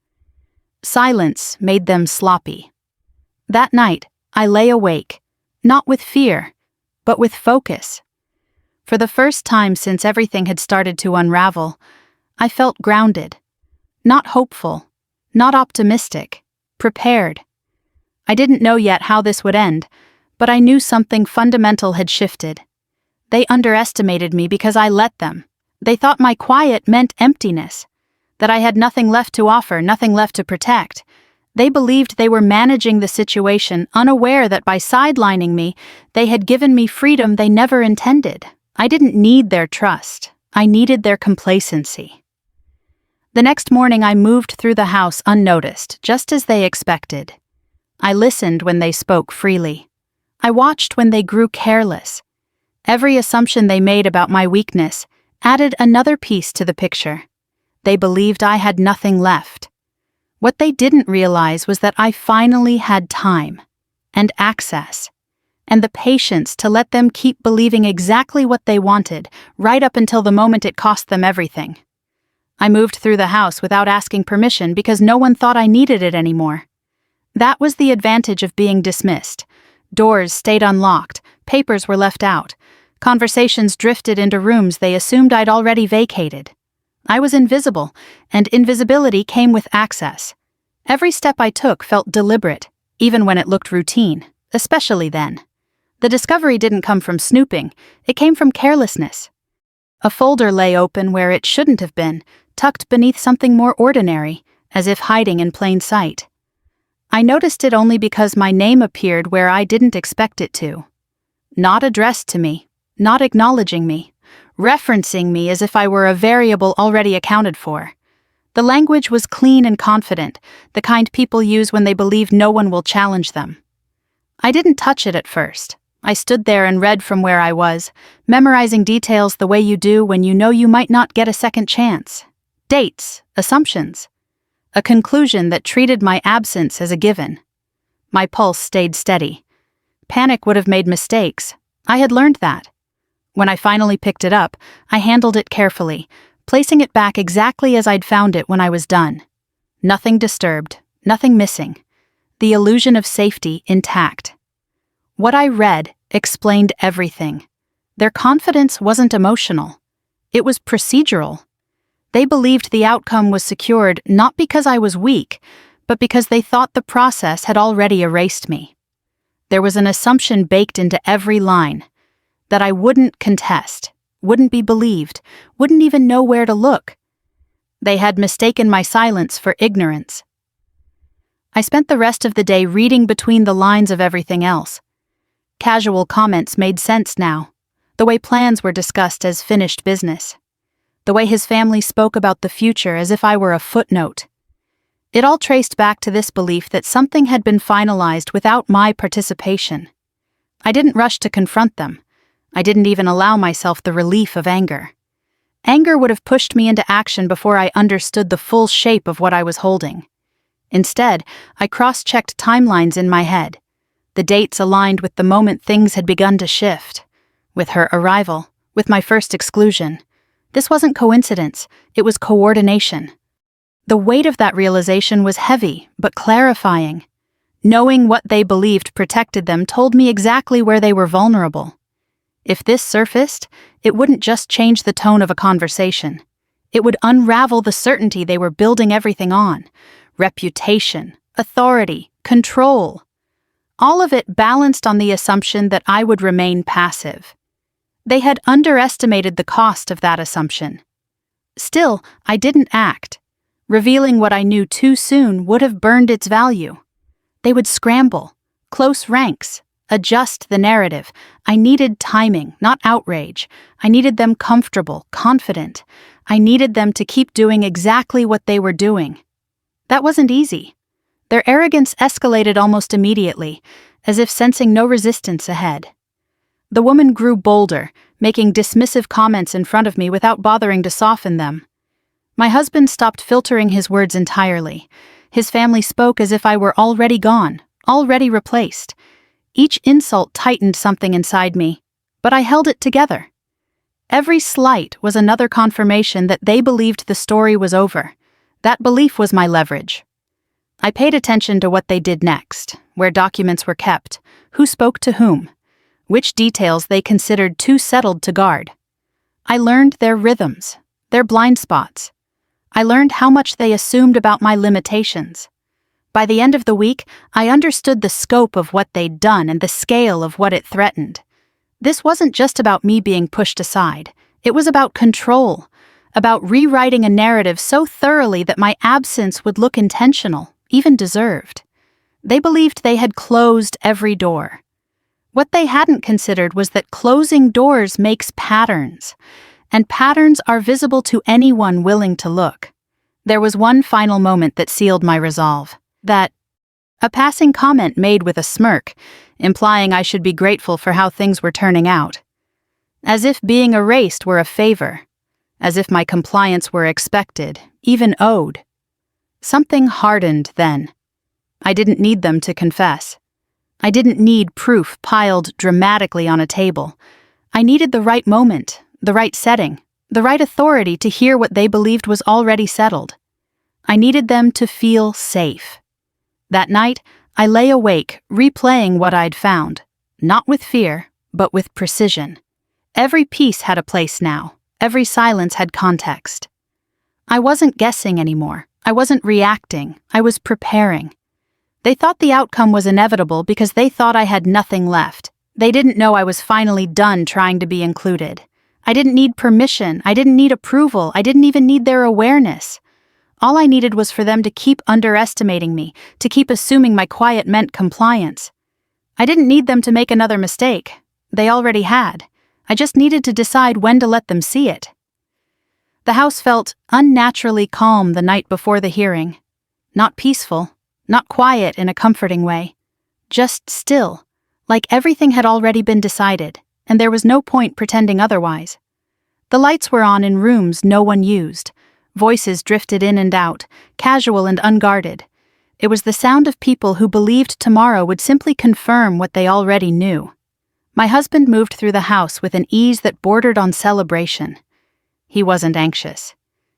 Silence made them sloppy. That night, I lay awake, not with fear, but with focus. For the first time since everything had started to unravel, I felt grounded. Not hopeful, not optimistic, prepared. I didn't know yet how this would end, but I knew something fundamental had shifted. They underestimated me because I let them. They thought my quiet meant emptiness, that I had nothing left to offer, nothing left to protect. They believed they were managing the situation, unaware that by sidelining me, they had given me freedom they never intended. I didn't need their trust. I needed their complacency. The next morning I moved through the house unnoticed, just as they expected. I listened when they spoke freely. I watched when they grew careless. Every assumption they made about my weakness added another piece to the picture. They believed I had nothing left. What they didn't realize was that I finally had time, and access, and the patience to let them keep believing exactly what they wanted, right up until the moment it cost them everything. I moved through the house without asking permission because no one thought I needed it anymore. That was the advantage of being dismissed. Doors stayed unlocked, papers were left out, conversations drifted into rooms they assumed I'd already vacated. I was invisible, and invisibility came with access. Every step I took felt deliberate, even when it looked routine, especially then. The discovery didn't come from snooping, it came from carelessness. A folder lay open where it shouldn't have been, tucked beneath something more ordinary, as if hiding in plain sight. I noticed it only because my name appeared where I didn't expect it to. Not addressed to me, not acknowledging me, referencing me as if I were a variable already accounted for. The language was clean and confident, the kind people use when they believe no one will challenge them. I didn't touch it at first. I stood there and read from where I was, memorizing details the way you do when you know you might not get a second chance. Dates, assumptions. A conclusion that treated my absence as a given. My pulse stayed steady. Panic would have made mistakes. I had learned that. When I finally picked it up, I handled it carefully, placing it back exactly as I'd found it when I was done. Nothing disturbed, nothing missing. The illusion of safety intact. What I read explained everything. Their confidence wasn't emotional. It was procedural. They believed the outcome was secured not because I was weak, but because they thought the process had already erased me. There was an assumption baked into every line, that I wouldn't contest, wouldn't be believed, wouldn't even know where to look. They had mistaken my silence for ignorance. I spent the rest of the day reading between the lines of everything else. Casual comments made sense now, the way plans were discussed as finished business, the way his family spoke about the future as if I were a footnote. It all traced back to this belief that something had been finalized without my participation. I didn't rush to confront them. I didn't even allow myself the relief of anger. Anger would have pushed me into action before I understood the full shape of what I was holding. Instead, I cross-checked timelines in my head. The dates aligned with the moment things had begun to shift. With her arrival, with my first exclusion. This wasn't coincidence, it was coordination. The weight of that realization was heavy, but clarifying. Knowing what they believed protected them told me exactly where they were vulnerable. If this surfaced, it wouldn't just change the tone of a conversation. It would unravel the certainty they were building everything on. Reputation, authority, control. All of it balanced on the assumption that I would remain passive. They had underestimated the cost of that assumption. Still, I didn't act. Revealing what I knew too soon would have burned its value. They would scramble, close ranks, adjust the narrative. I needed timing, not outrage. I needed them comfortable, confident. I needed them to keep doing exactly what they were doing. That wasn't easy. Their arrogance escalated almost immediately, as if sensing no resistance ahead. The woman grew bolder, making dismissive comments in front of me without bothering to soften them. My husband stopped filtering his words entirely. His family spoke as if I were already gone, already replaced. Each insult tightened something inside me, but I held it together. Every slight was another confirmation that they believed the story was over. That belief was my leverage. I paid attention to what they did next, where documents were kept, who spoke to whom, which details they considered too settled to guard. I learned their rhythms, their blind spots. I learned how much they assumed about my limitations. By the end of the week, I understood the scope of what they'd done and the scale of what it threatened. This wasn't just about me being pushed aside. It was about control, about rewriting a narrative so thoroughly that my absence would look intentional, even deserved. They believed they had closed every door. What they hadn't considered was that closing doors makes patterns, and patterns are visible to anyone willing to look. There was one final moment that sealed my resolve. A passing comment made with a smirk, implying I should be grateful for how things were turning out. As if being erased were a favor. As if my compliance were expected, even owed. Something hardened then. I didn't need them to confess. I didn't need proof piled dramatically on a table. I needed the right moment, the right setting, the right authority to hear what they believed was already settled. I needed them to feel safe. That night, I lay awake, replaying what I'd found, not with fear, but with precision. Every piece had a place now. Every silence had context. I wasn't guessing anymore. I wasn't reacting. I was preparing. They thought the outcome was inevitable because they thought I had nothing left. They didn't know I was finally done trying to be included. I didn't need permission. I didn't need approval. I didn't even need their awareness. All I needed was for them to keep underestimating me, to keep assuming my quiet meant compliance. I didn't need them to make another mistake. They already had. I just needed to decide when to let them see it. The house felt unnaturally calm the night before the hearing. Not peaceful, not quiet in a comforting way. Just still, like everything had already been decided, and there was no point pretending otherwise. The lights were on in rooms no one used. Voices drifted in and out, casual and unguarded. It was the sound of people who believed tomorrow would simply confirm what they already knew. My husband moved through the house with an ease that bordered on celebration. He wasn't anxious.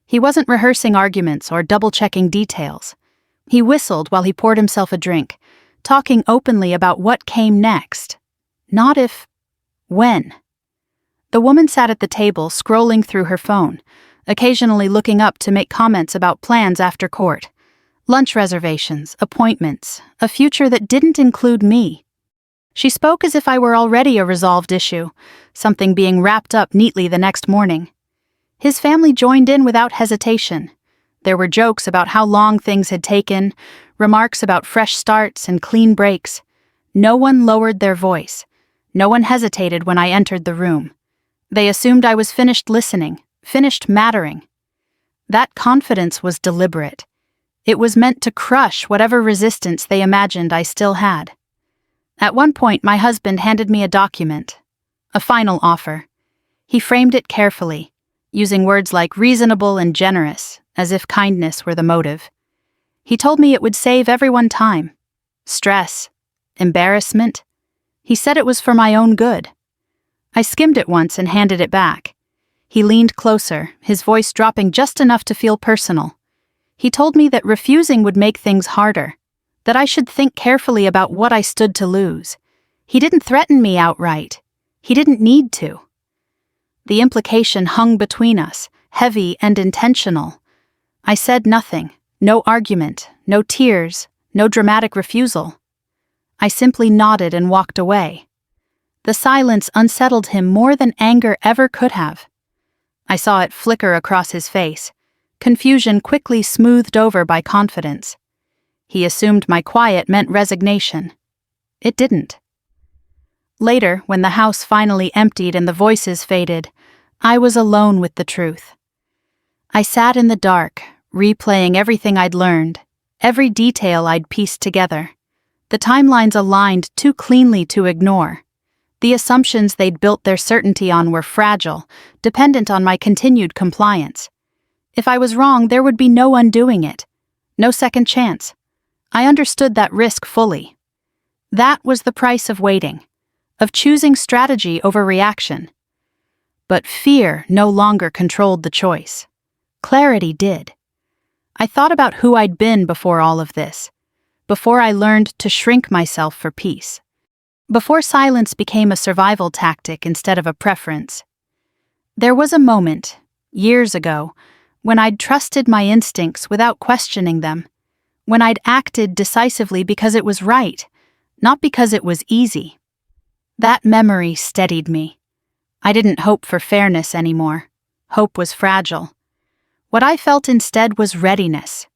He wasn't rehearsing arguments or double-checking details. He whistled while he poured himself a drink, talking openly about what came next. Not if, when. The woman sat at the table, scrolling through her phone, occasionally looking up to make comments about plans after court. Lunch reservations, appointments, a future that didn't include me. She spoke as if I were already a resolved issue, something being wrapped up neatly the next morning. His family joined in without hesitation. There were jokes about how long things had taken, remarks about fresh starts and clean breaks. No one lowered their voice. No one hesitated when I entered the room. They assumed I was finished listening, finished mattering. That confidence was deliberate. It was meant to crush whatever resistance they imagined I still had. At one point, my husband handed me a document, a final offer. He framed it carefully, using words like reasonable and generous, as if kindness were the motive. He told me it would save everyone time, stress, embarrassment. He said it was for my own good. I skimmed it once and handed it back. He leaned closer, his voice dropping just enough to feel personal. He told me that refusing would make things harder, that I should think carefully about what I stood to lose. He didn't threaten me outright. He didn't need to. The implication hung between us, heavy and intentional. I said nothing, no argument, no tears, no dramatic refusal. I simply nodded and walked away. The silence unsettled him more than anger ever could have. I saw it flicker across his face, confusion quickly smoothed over by confidence. He assumed my quiet meant resignation. It didn't. Later, when the house finally emptied and the voices faded, I was alone with the truth. I sat in the dark, replaying everything I'd learned, every detail I'd pieced together. The timelines aligned too cleanly to ignore. The assumptions they'd built their certainty on were fragile, dependent on my continued compliance. If I was wrong, there would be no undoing it. No second chance. I understood that risk fully. That was the price of waiting, of choosing strategy over reaction. But fear no longer controlled the choice. Clarity did. I thought about who I'd been before all of this, before I learned to shrink myself for peace, before silence became a survival tactic instead of a preference. There was a moment, years ago, when I'd trusted my instincts without questioning them, when I'd acted decisively because it was right, not because it was easy. That memory steadied me. I didn't hope for fairness anymore. Hope was fragile. What I felt instead was readiness,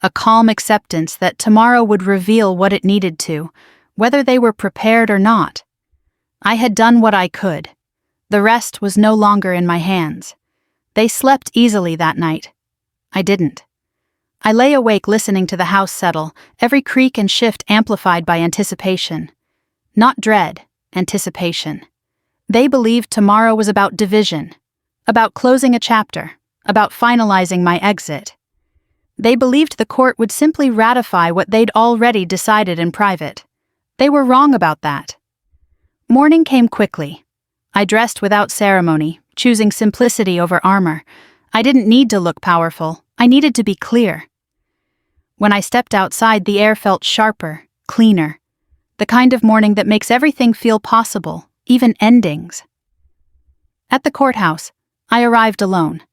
a calm acceptance that tomorrow would reveal what it needed to, whether they were prepared or not. I had done what I could. The rest was no longer in my hands. They slept easily that night. I didn't. I lay awake listening to the house settle, every creak and shift amplified by anticipation. Not dread, anticipation. They believed tomorrow was about division, about closing a chapter, about finalizing my exit. They believed the court would simply ratify what they'd already decided in private. They were wrong about that. Morning came quickly. I dressed without ceremony, choosing simplicity over armor. I didn't need to look powerful. I needed to be clear. When I stepped outside, the air felt sharper, cleaner. The kind of morning that makes everything feel possible, even endings. At the courthouse, I arrived alone.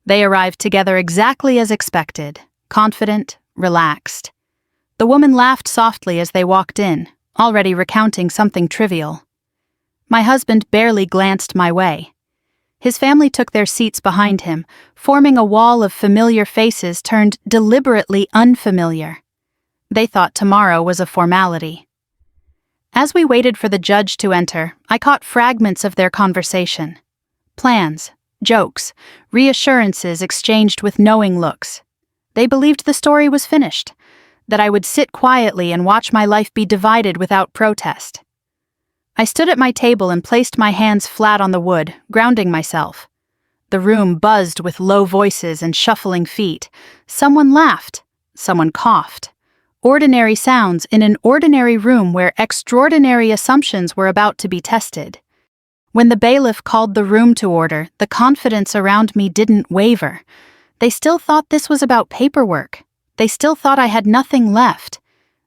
They arrived together exactly as expected, confident, relaxed. The woman laughed softly as they walked in, already recounting something trivial. My husband barely glanced my way. His family took their seats behind him, forming a wall of familiar faces turned deliberately unfamiliar. They thought tomorrow was a formality. As we waited for the judge to enter, I caught fragments of their conversation. Plans, jokes, reassurances exchanged with knowing looks. They believed the story was finished, that I would sit quietly and watch my life be divided without protest. I stood at my table and placed my hands flat on the wood, grounding myself. The room buzzed with low voices and shuffling feet. Someone laughed. Someone coughed. Ordinary sounds in an ordinary room where extraordinary assumptions were about to be tested. When the bailiff called the room to order, the confidence around me didn't waver. They still thought this was about paperwork. They still thought I had nothing left.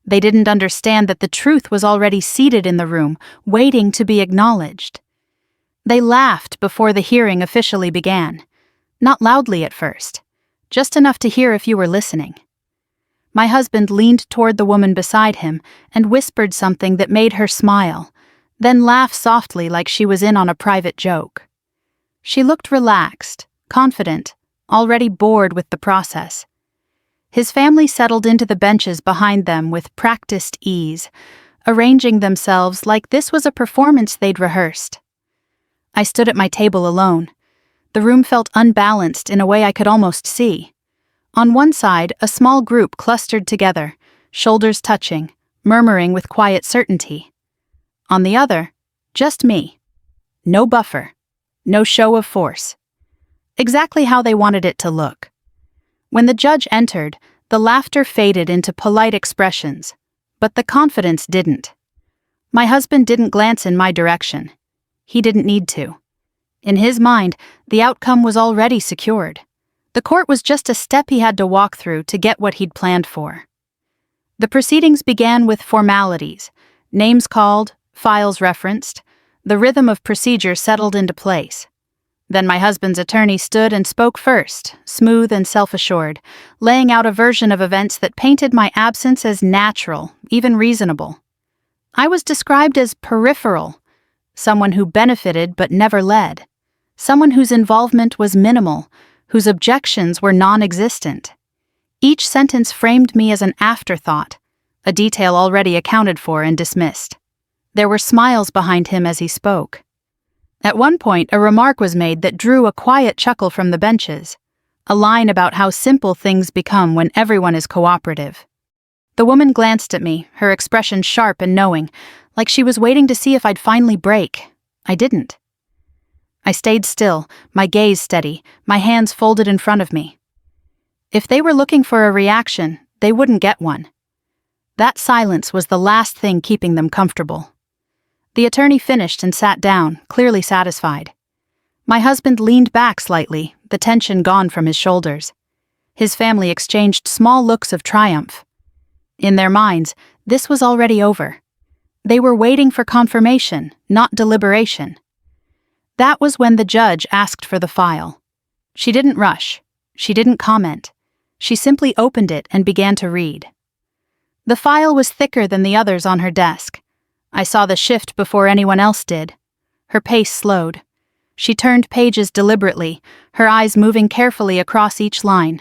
They didn't understand that the truth was already seated in the room, waiting to be acknowledged. They laughed before the hearing officially began. Not loudly at first, just enough to hear if you were listening. My husband leaned toward the woman beside him and whispered something that made her smile, then laugh softly like she was in on a private joke. She looked relaxed, confident, already bored with the process. His family settled into the benches behind them with practiced ease, arranging themselves like this was a performance they'd rehearsed. I stood at my table alone. The room felt unbalanced in a way I could almost see. On one side, a small group clustered together, shoulders touching, murmuring with quiet certainty. On the other, just me. No buffer. No show of force. Exactly how they wanted it to look. When the judge entered, the laughter faded into polite expressions, but the confidence didn't. My husband didn't glance in my direction. He didn't need to. In his mind, the outcome was already secured. The court was just a step he had to walk through to get what he'd planned for. The proceedings began with formalities, names called, files referenced, the rhythm of procedure settled into place. Then my husband's attorney stood and spoke first, smooth and self-assured, laying out a version of events that painted my absence as natural, even reasonable. I was described as peripheral, someone who benefited but never led, someone whose involvement was minimal, whose objections were non-existent. Each sentence framed me as an afterthought, a detail already accounted for and dismissed. There were smiles behind him as he spoke. At one point, a remark was made that drew a quiet chuckle from the benches, a line about how simple things become when everyone is cooperative. The woman glanced at me, her expression sharp and knowing, like she was waiting to see if I'd finally break. I didn't. I stayed still, my gaze steady, my hands folded in front of me. If they were looking for a reaction, they wouldn't get one. That silence was the last thing keeping them comfortable. The attorney finished and sat down, clearly satisfied. My husband leaned back slightly, the tension gone from his shoulders. His family exchanged small looks of triumph. In their minds, this was already over. They were waiting for confirmation, not deliberation. That was when the judge asked for the file. She didn't rush. She didn't comment. She simply opened it and began to read. The file was thicker than the others on her desk. I saw the shift before anyone else did. Her pace slowed. She turned pages deliberately, her eyes moving carefully across each line.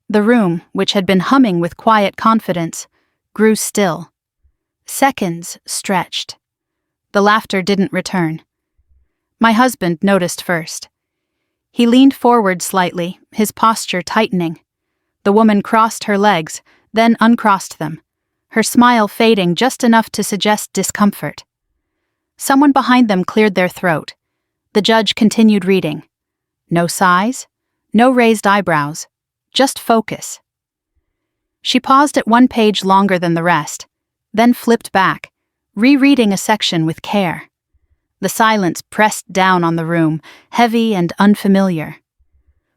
The room, which had been humming with quiet confidence, grew still. Seconds stretched. The laughter didn't return. My husband noticed first. He leaned forward slightly, his posture tightening. The woman crossed her legs, then uncrossed them, her smile fading just enough to suggest discomfort. Someone behind them cleared their throat. The judge continued reading. No sighs, no raised eyebrows, just focus. She paused at one page longer than the rest, then flipped back, rereading a section with care. The silence pressed down on the room, heavy and unfamiliar.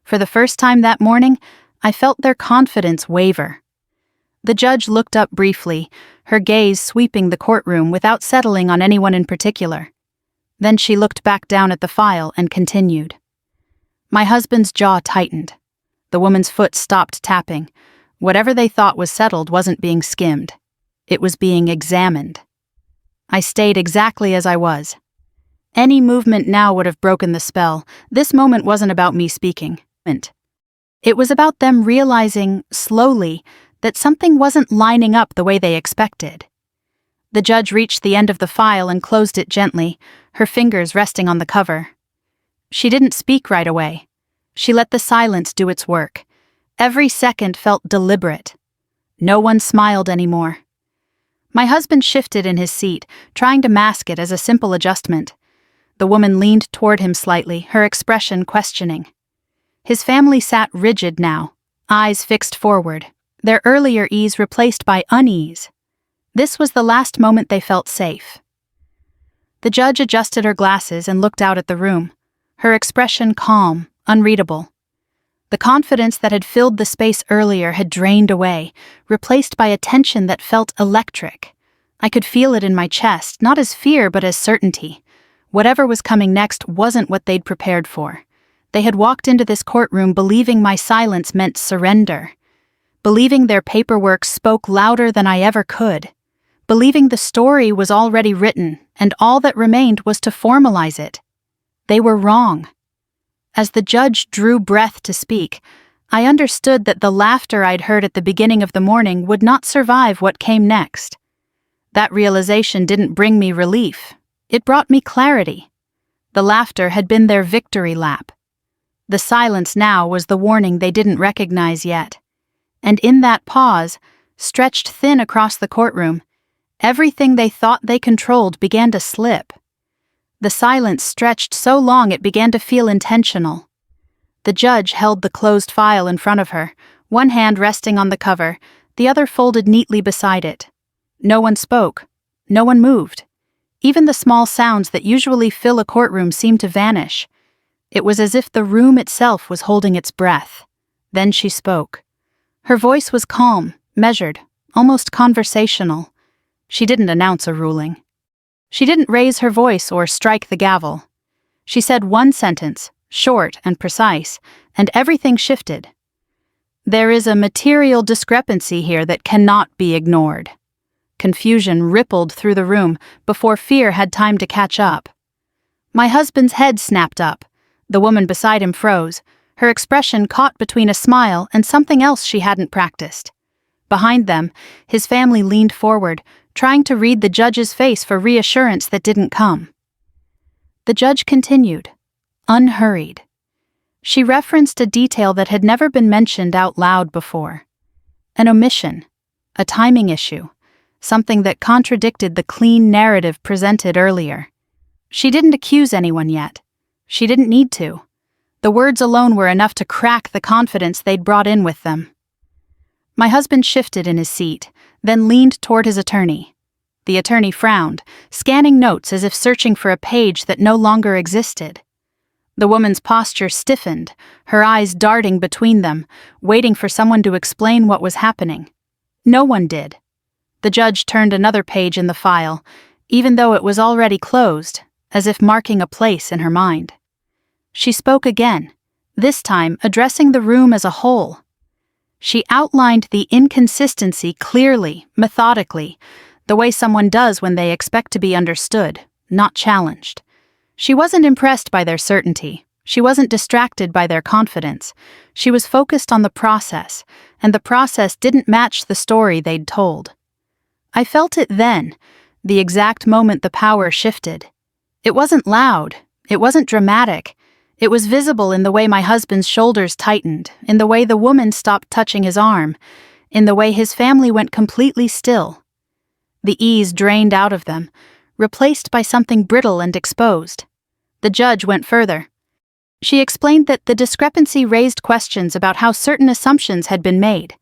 For the first time that morning, I felt their confidence waver. The judge looked up briefly, her gaze sweeping the courtroom without settling on anyone in particular. Then she looked back down at the file and continued. My husband's jaw tightened. The woman's foot stopped tapping. Whatever they thought was settled wasn't being skimmed. It was being examined. I stayed exactly as I was. Any movement now would have broken the spell. This moment wasn't about me speaking. It was about them realizing, slowly, that something wasn't lining up the way they expected. The judge reached the end of the file and closed it gently, her fingers resting on the cover. She didn't speak right away. She let the silence do its work. Every second felt deliberate. No one smiled anymore. My husband shifted in his seat, trying to mask it as a simple adjustment. The woman leaned toward him slightly, her expression questioning. His family sat rigid now, eyes fixed forward, their earlier ease replaced by unease. This was the last moment they felt safe. The judge adjusted her glasses and looked out at the room, her expression calm, unreadable. The confidence that had filled the space earlier had drained away, replaced by a tension that felt electric. I could feel it in my chest, not as fear but as certainty. Whatever was coming next wasn't what they'd prepared for. They had walked into this courtroom believing my silence meant surrender, believing their paperwork spoke louder than I ever could, believing the story was already written and all that remained was to formalize it. They were wrong. As the judge drew breath to speak, I understood that the laughter I'd heard at the beginning of the morning would not survive what came next. That realization didn't bring me relief. It brought me clarity. The laughter had been their victory lap. The silence now was the warning they didn't recognize yet. And in that pause, stretched thin across the courtroom, everything they thought they controlled began to slip. The silence stretched so long it began to feel intentional. The judge held the closed file in front of her, one hand resting on the cover, the other folded neatly beside it. No one spoke. No one moved. Even the small sounds that usually fill a courtroom seemed to vanish. It was as if the room itself was holding its breath. Then she spoke. Her voice was calm, measured, almost conversational. She didn't announce a ruling. She didn't raise her voice or strike the gavel. She said one sentence, short and precise, and everything shifted. There is a material discrepancy here that cannot be ignored. Confusion rippled through the room before fear had time to catch up. My husband's head snapped up. The woman beside him froze, her expression caught between a smile and something else she hadn't practiced. Behind them, his family leaned forward, trying to read the judge's face for reassurance that didn't come. The judge continued, unhurried. She referenced a detail that had never been mentioned out loud before. An omission, a timing issue, something that contradicted the clean narrative presented earlier. She didn't accuse anyone yet. She didn't need to. The words alone were enough to crack the confidence they'd brought in with them. My husband shifted in his seat, then leaned toward his attorney. The attorney frowned, scanning notes as if searching for a page that no longer existed. The woman's posture stiffened, her eyes darting between them, waiting for someone to explain what was happening. No one did. The judge turned another page in the file, even though it was already closed, as if marking a place in her mind. She spoke again, this time addressing the room as a whole. She outlined the inconsistency clearly, methodically, the way someone does when they expect to be understood, not challenged. She wasn't impressed by their certainty, She wasn't distracted by their confidence. She was focused on the process, and the process didn't match the story they'd told. I felt it then, the exact moment the power shifted. It wasn't loud, it wasn't dramatic. It was visible in the way my husband's shoulders tightened, in the way the woman stopped touching his arm, in the way his family went completely still. The ease drained out of them, replaced by something brittle and exposed. The judge went further. She explained that the discrepancy raised questions about how certain assumptions had been made,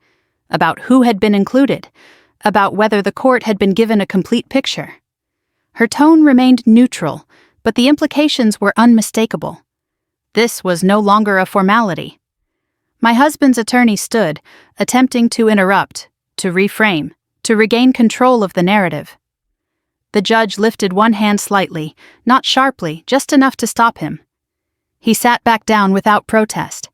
about who had been included, about whether the court had been given a complete picture. Her tone remained neutral, but the implications were unmistakable. This was no longer a formality. My husband's attorney stood, attempting to interrupt, to reframe, to regain control of the narrative. The judge lifted one hand slightly, not sharply, just enough to stop him. He sat back down without protest.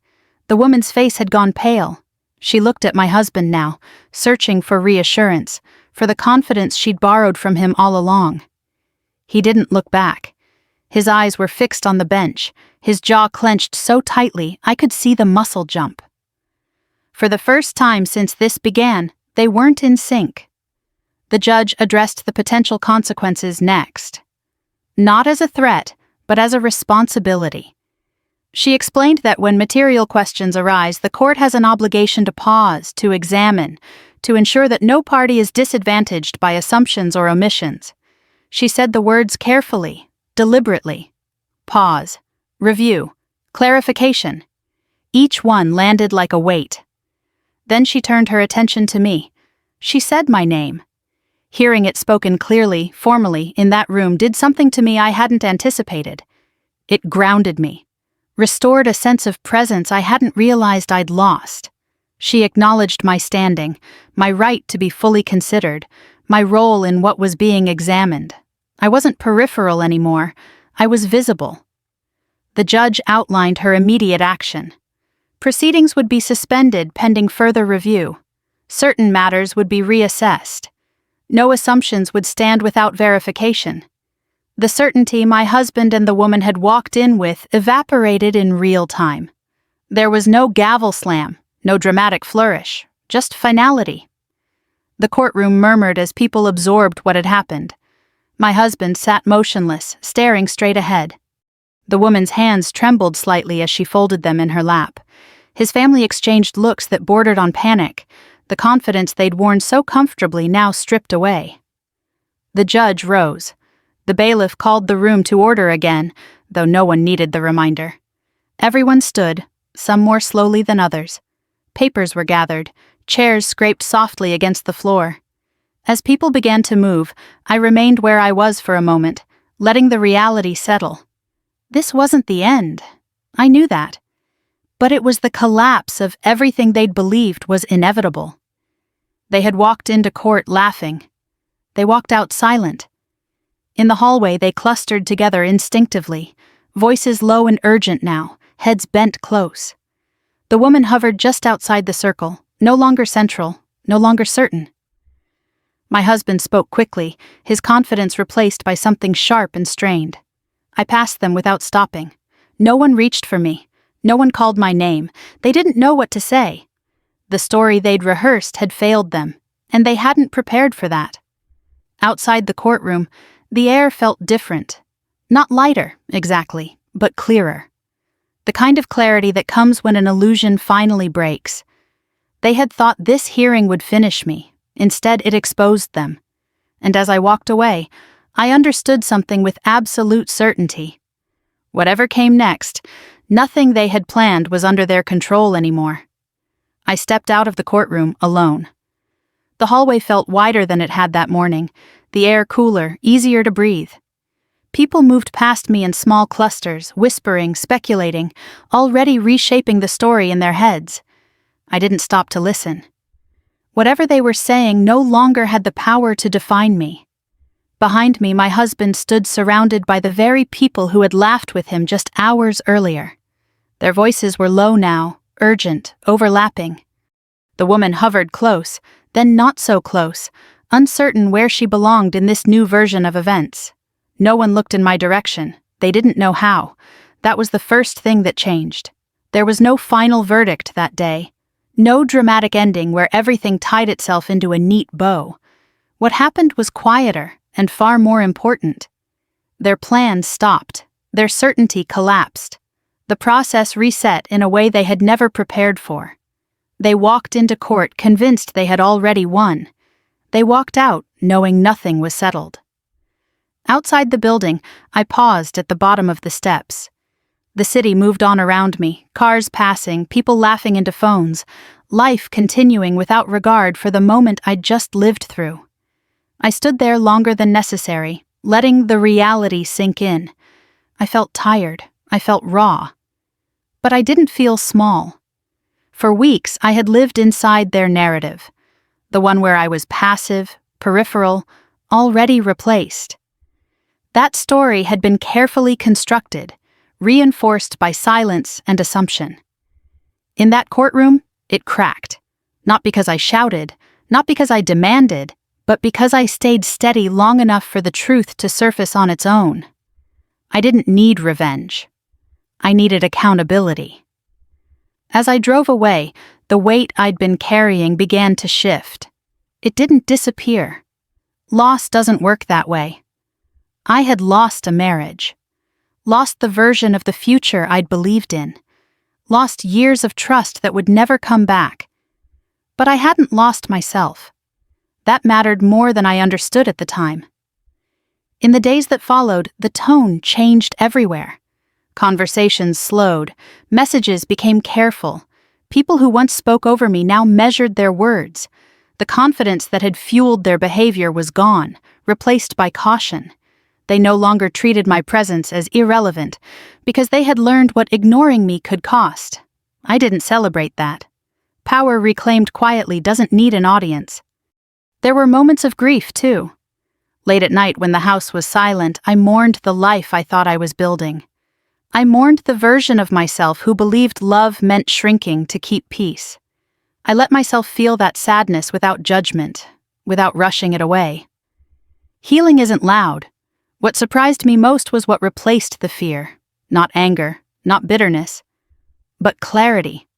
The woman's face had gone pale. She looked at my husband now, searching for reassurance, for the confidence she'd borrowed from him all along. He didn't look back. His eyes were fixed on the bench, his jaw clenched so tightly I could see the muscle jump. For the first time since this began, they weren't in sync. The judge addressed the potential consequences next. Not as a threat, but as a responsibility. She explained that when material questions arise, the court has an obligation to pause, to examine, to ensure that no party is disadvantaged by assumptions or omissions. She said the words carefully, deliberately. Pause, review, clarification. Each one landed like a weight. Then she turned her attention to me. She said my name. Hearing it spoken clearly, formally, in that room did something to me I hadn't anticipated. It grounded me, restored a sense of presence I hadn't realized I'd lost. She acknowledged my standing, my right to be fully considered, my role in what was being examined. I wasn't peripheral anymore, I was visible. The judge outlined her immediate action. Proceedings would be suspended pending further review. Certain matters would be reassessed. No assumptions would stand without verification. The certainty my husband and the woman had walked in with evaporated in real time. There was no gavel slam, no dramatic flourish, just finality. The courtroom murmured as people absorbed what had happened. My husband sat motionless, staring straight ahead. The woman's hands trembled slightly as she folded them in her lap. His family exchanged looks that bordered on panic, the confidence they'd worn so comfortably now stripped away. The judge rose. The bailiff called the room to order again, though no one needed the reminder. Everyone stood, some more slowly than others. Papers were gathered, chairs scraped softly against the floor. As people began to move, I remained where I was for a moment, letting the reality settle. This wasn't the end. I knew that. But it was the collapse of everything they'd believed was inevitable. They had walked into court laughing. They walked out silent. In the hallway they clustered together instinctively, voices low and urgent now, heads bent close. The woman hovered just outside the circle, no longer central, no longer certain. My husband spoke quickly, his confidence replaced by something sharp and strained. I passed them without stopping. No one reached for me. No one called my name. They didn't know what to say. The story they'd rehearsed had failed them, and they hadn't prepared for that. Outside the courtroom, the air felt different. Not lighter, exactly, but clearer. The kind of clarity that comes when an illusion finally breaks. They had thought this hearing would finish me. Instead, it exposed them. And as I walked away, I understood something with absolute certainty. Whatever came next, nothing they had planned was under their control anymore. I stepped out of the courtroom alone. The hallway felt wider than it had that morning, the air cooler, easier to breathe. People moved past me in small clusters, whispering, speculating, already reshaping the story in their heads. I didn't stop to listen. Whatever they were saying no longer had the power to define me. Behind me, my husband stood surrounded by the very people who had laughed with him just hours earlier. Their voices were low now, urgent, overlapping. The woman hovered close, then not so close, uncertain where she belonged in this new version of events. No one looked in my direction. They didn't know how. That was the first thing that changed. There was no final verdict that day. No dramatic ending where everything tied itself into a neat bow. What happened was quieter and far more important. Their plan stopped. Their certainty collapsed. The process reset in a way they had never prepared for. They walked into court convinced they had already won. They walked out knowing nothing was settled. Outside the building, I paused at the bottom of the steps. The city moved on around me, cars passing, people laughing into phones, life continuing without regard for the moment I'd just lived through. I stood there longer than necessary, letting the reality sink in. I felt tired. I felt raw. But I didn't feel small. For weeks, I had lived inside their narrative, the one where I was passive, peripheral, already replaced. That story had been carefully constructed, reinforced by silence and assumption. In that courtroom, it cracked. Not because I shouted, not because I demanded, but because I stayed steady long enough for the truth to surface on its own. I didn't need revenge. I needed accountability. As I drove away, the weight I'd been carrying began to shift. It didn't disappear. Loss doesn't work that way. I had lost a marriage. Lost the version of the future I'd believed in. Lost years of trust that would never come back. But I hadn't lost myself. That mattered more than I understood at the time. In the days that followed, the tone changed everywhere. Conversations slowed, messages became careful. People who once spoke over me now measured their words. The confidence that had fueled their behavior was gone, replaced by caution. They no longer treated my presence as irrelevant because they had learned what ignoring me could cost. I didn't celebrate that. Power reclaimed quietly doesn't need an audience. There were moments of grief, too. Late at night when the house was silent, I mourned the life I thought I was building. I mourned the version of myself who believed love meant shrinking to keep peace. I let myself feel that sadness without judgment, without rushing it away. Healing isn't loud. What surprised me most was what replaced the fear. Not anger, not bitterness, but clarity.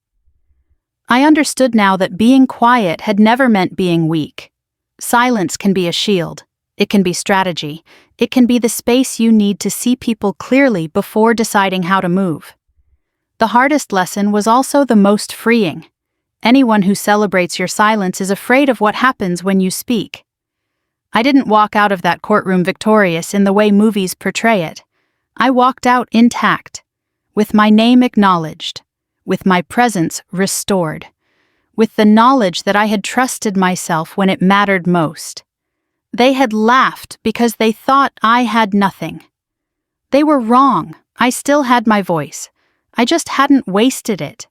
I understood now that being quiet had never meant being weak. Silence can be a shield. It can be strategy. It can be the space you need to see people clearly before deciding how to move. The hardest lesson was also the most freeing. Anyone who celebrates your silence is afraid of what happens when you speak. I didn't walk out of that courtroom victorious in the way movies portray it. I walked out intact, with my name acknowledged, with my presence restored, with the knowledge that I had trusted myself when it mattered most. They had laughed because they thought I had nothing. They were wrong. I still had my voice. I just hadn't wasted it.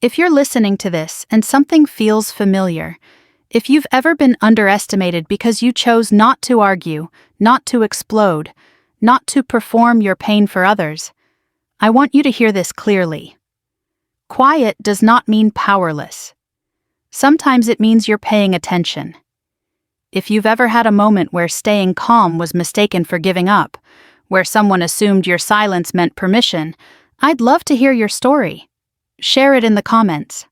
If you're listening to this and something feels familiar, if you've ever been underestimated because you chose not to argue, not to explode, not to perform your pain for others, I want you to hear this clearly. Quiet does not mean powerless. Sometimes it means you're paying attention. If you've ever had a moment where staying calm was mistaken for giving up, where someone assumed your silence meant permission, I'd love to hear your story. Share it in the comments.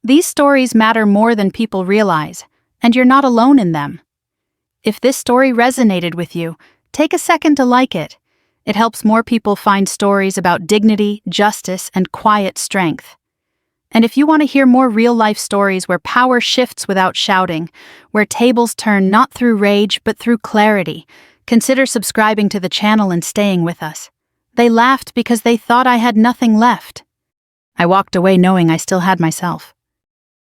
These stories matter more than people realize, and you're not alone in them. If this story resonated with you, take a second to like it. It helps more people find stories about dignity, justice, and quiet strength. And if you want to hear more real-life stories where power shifts without shouting, where tables turn not through rage but through clarity, consider subscribing to the channel and staying with us. They laughed because they thought I had nothing left. I walked away knowing I still had myself.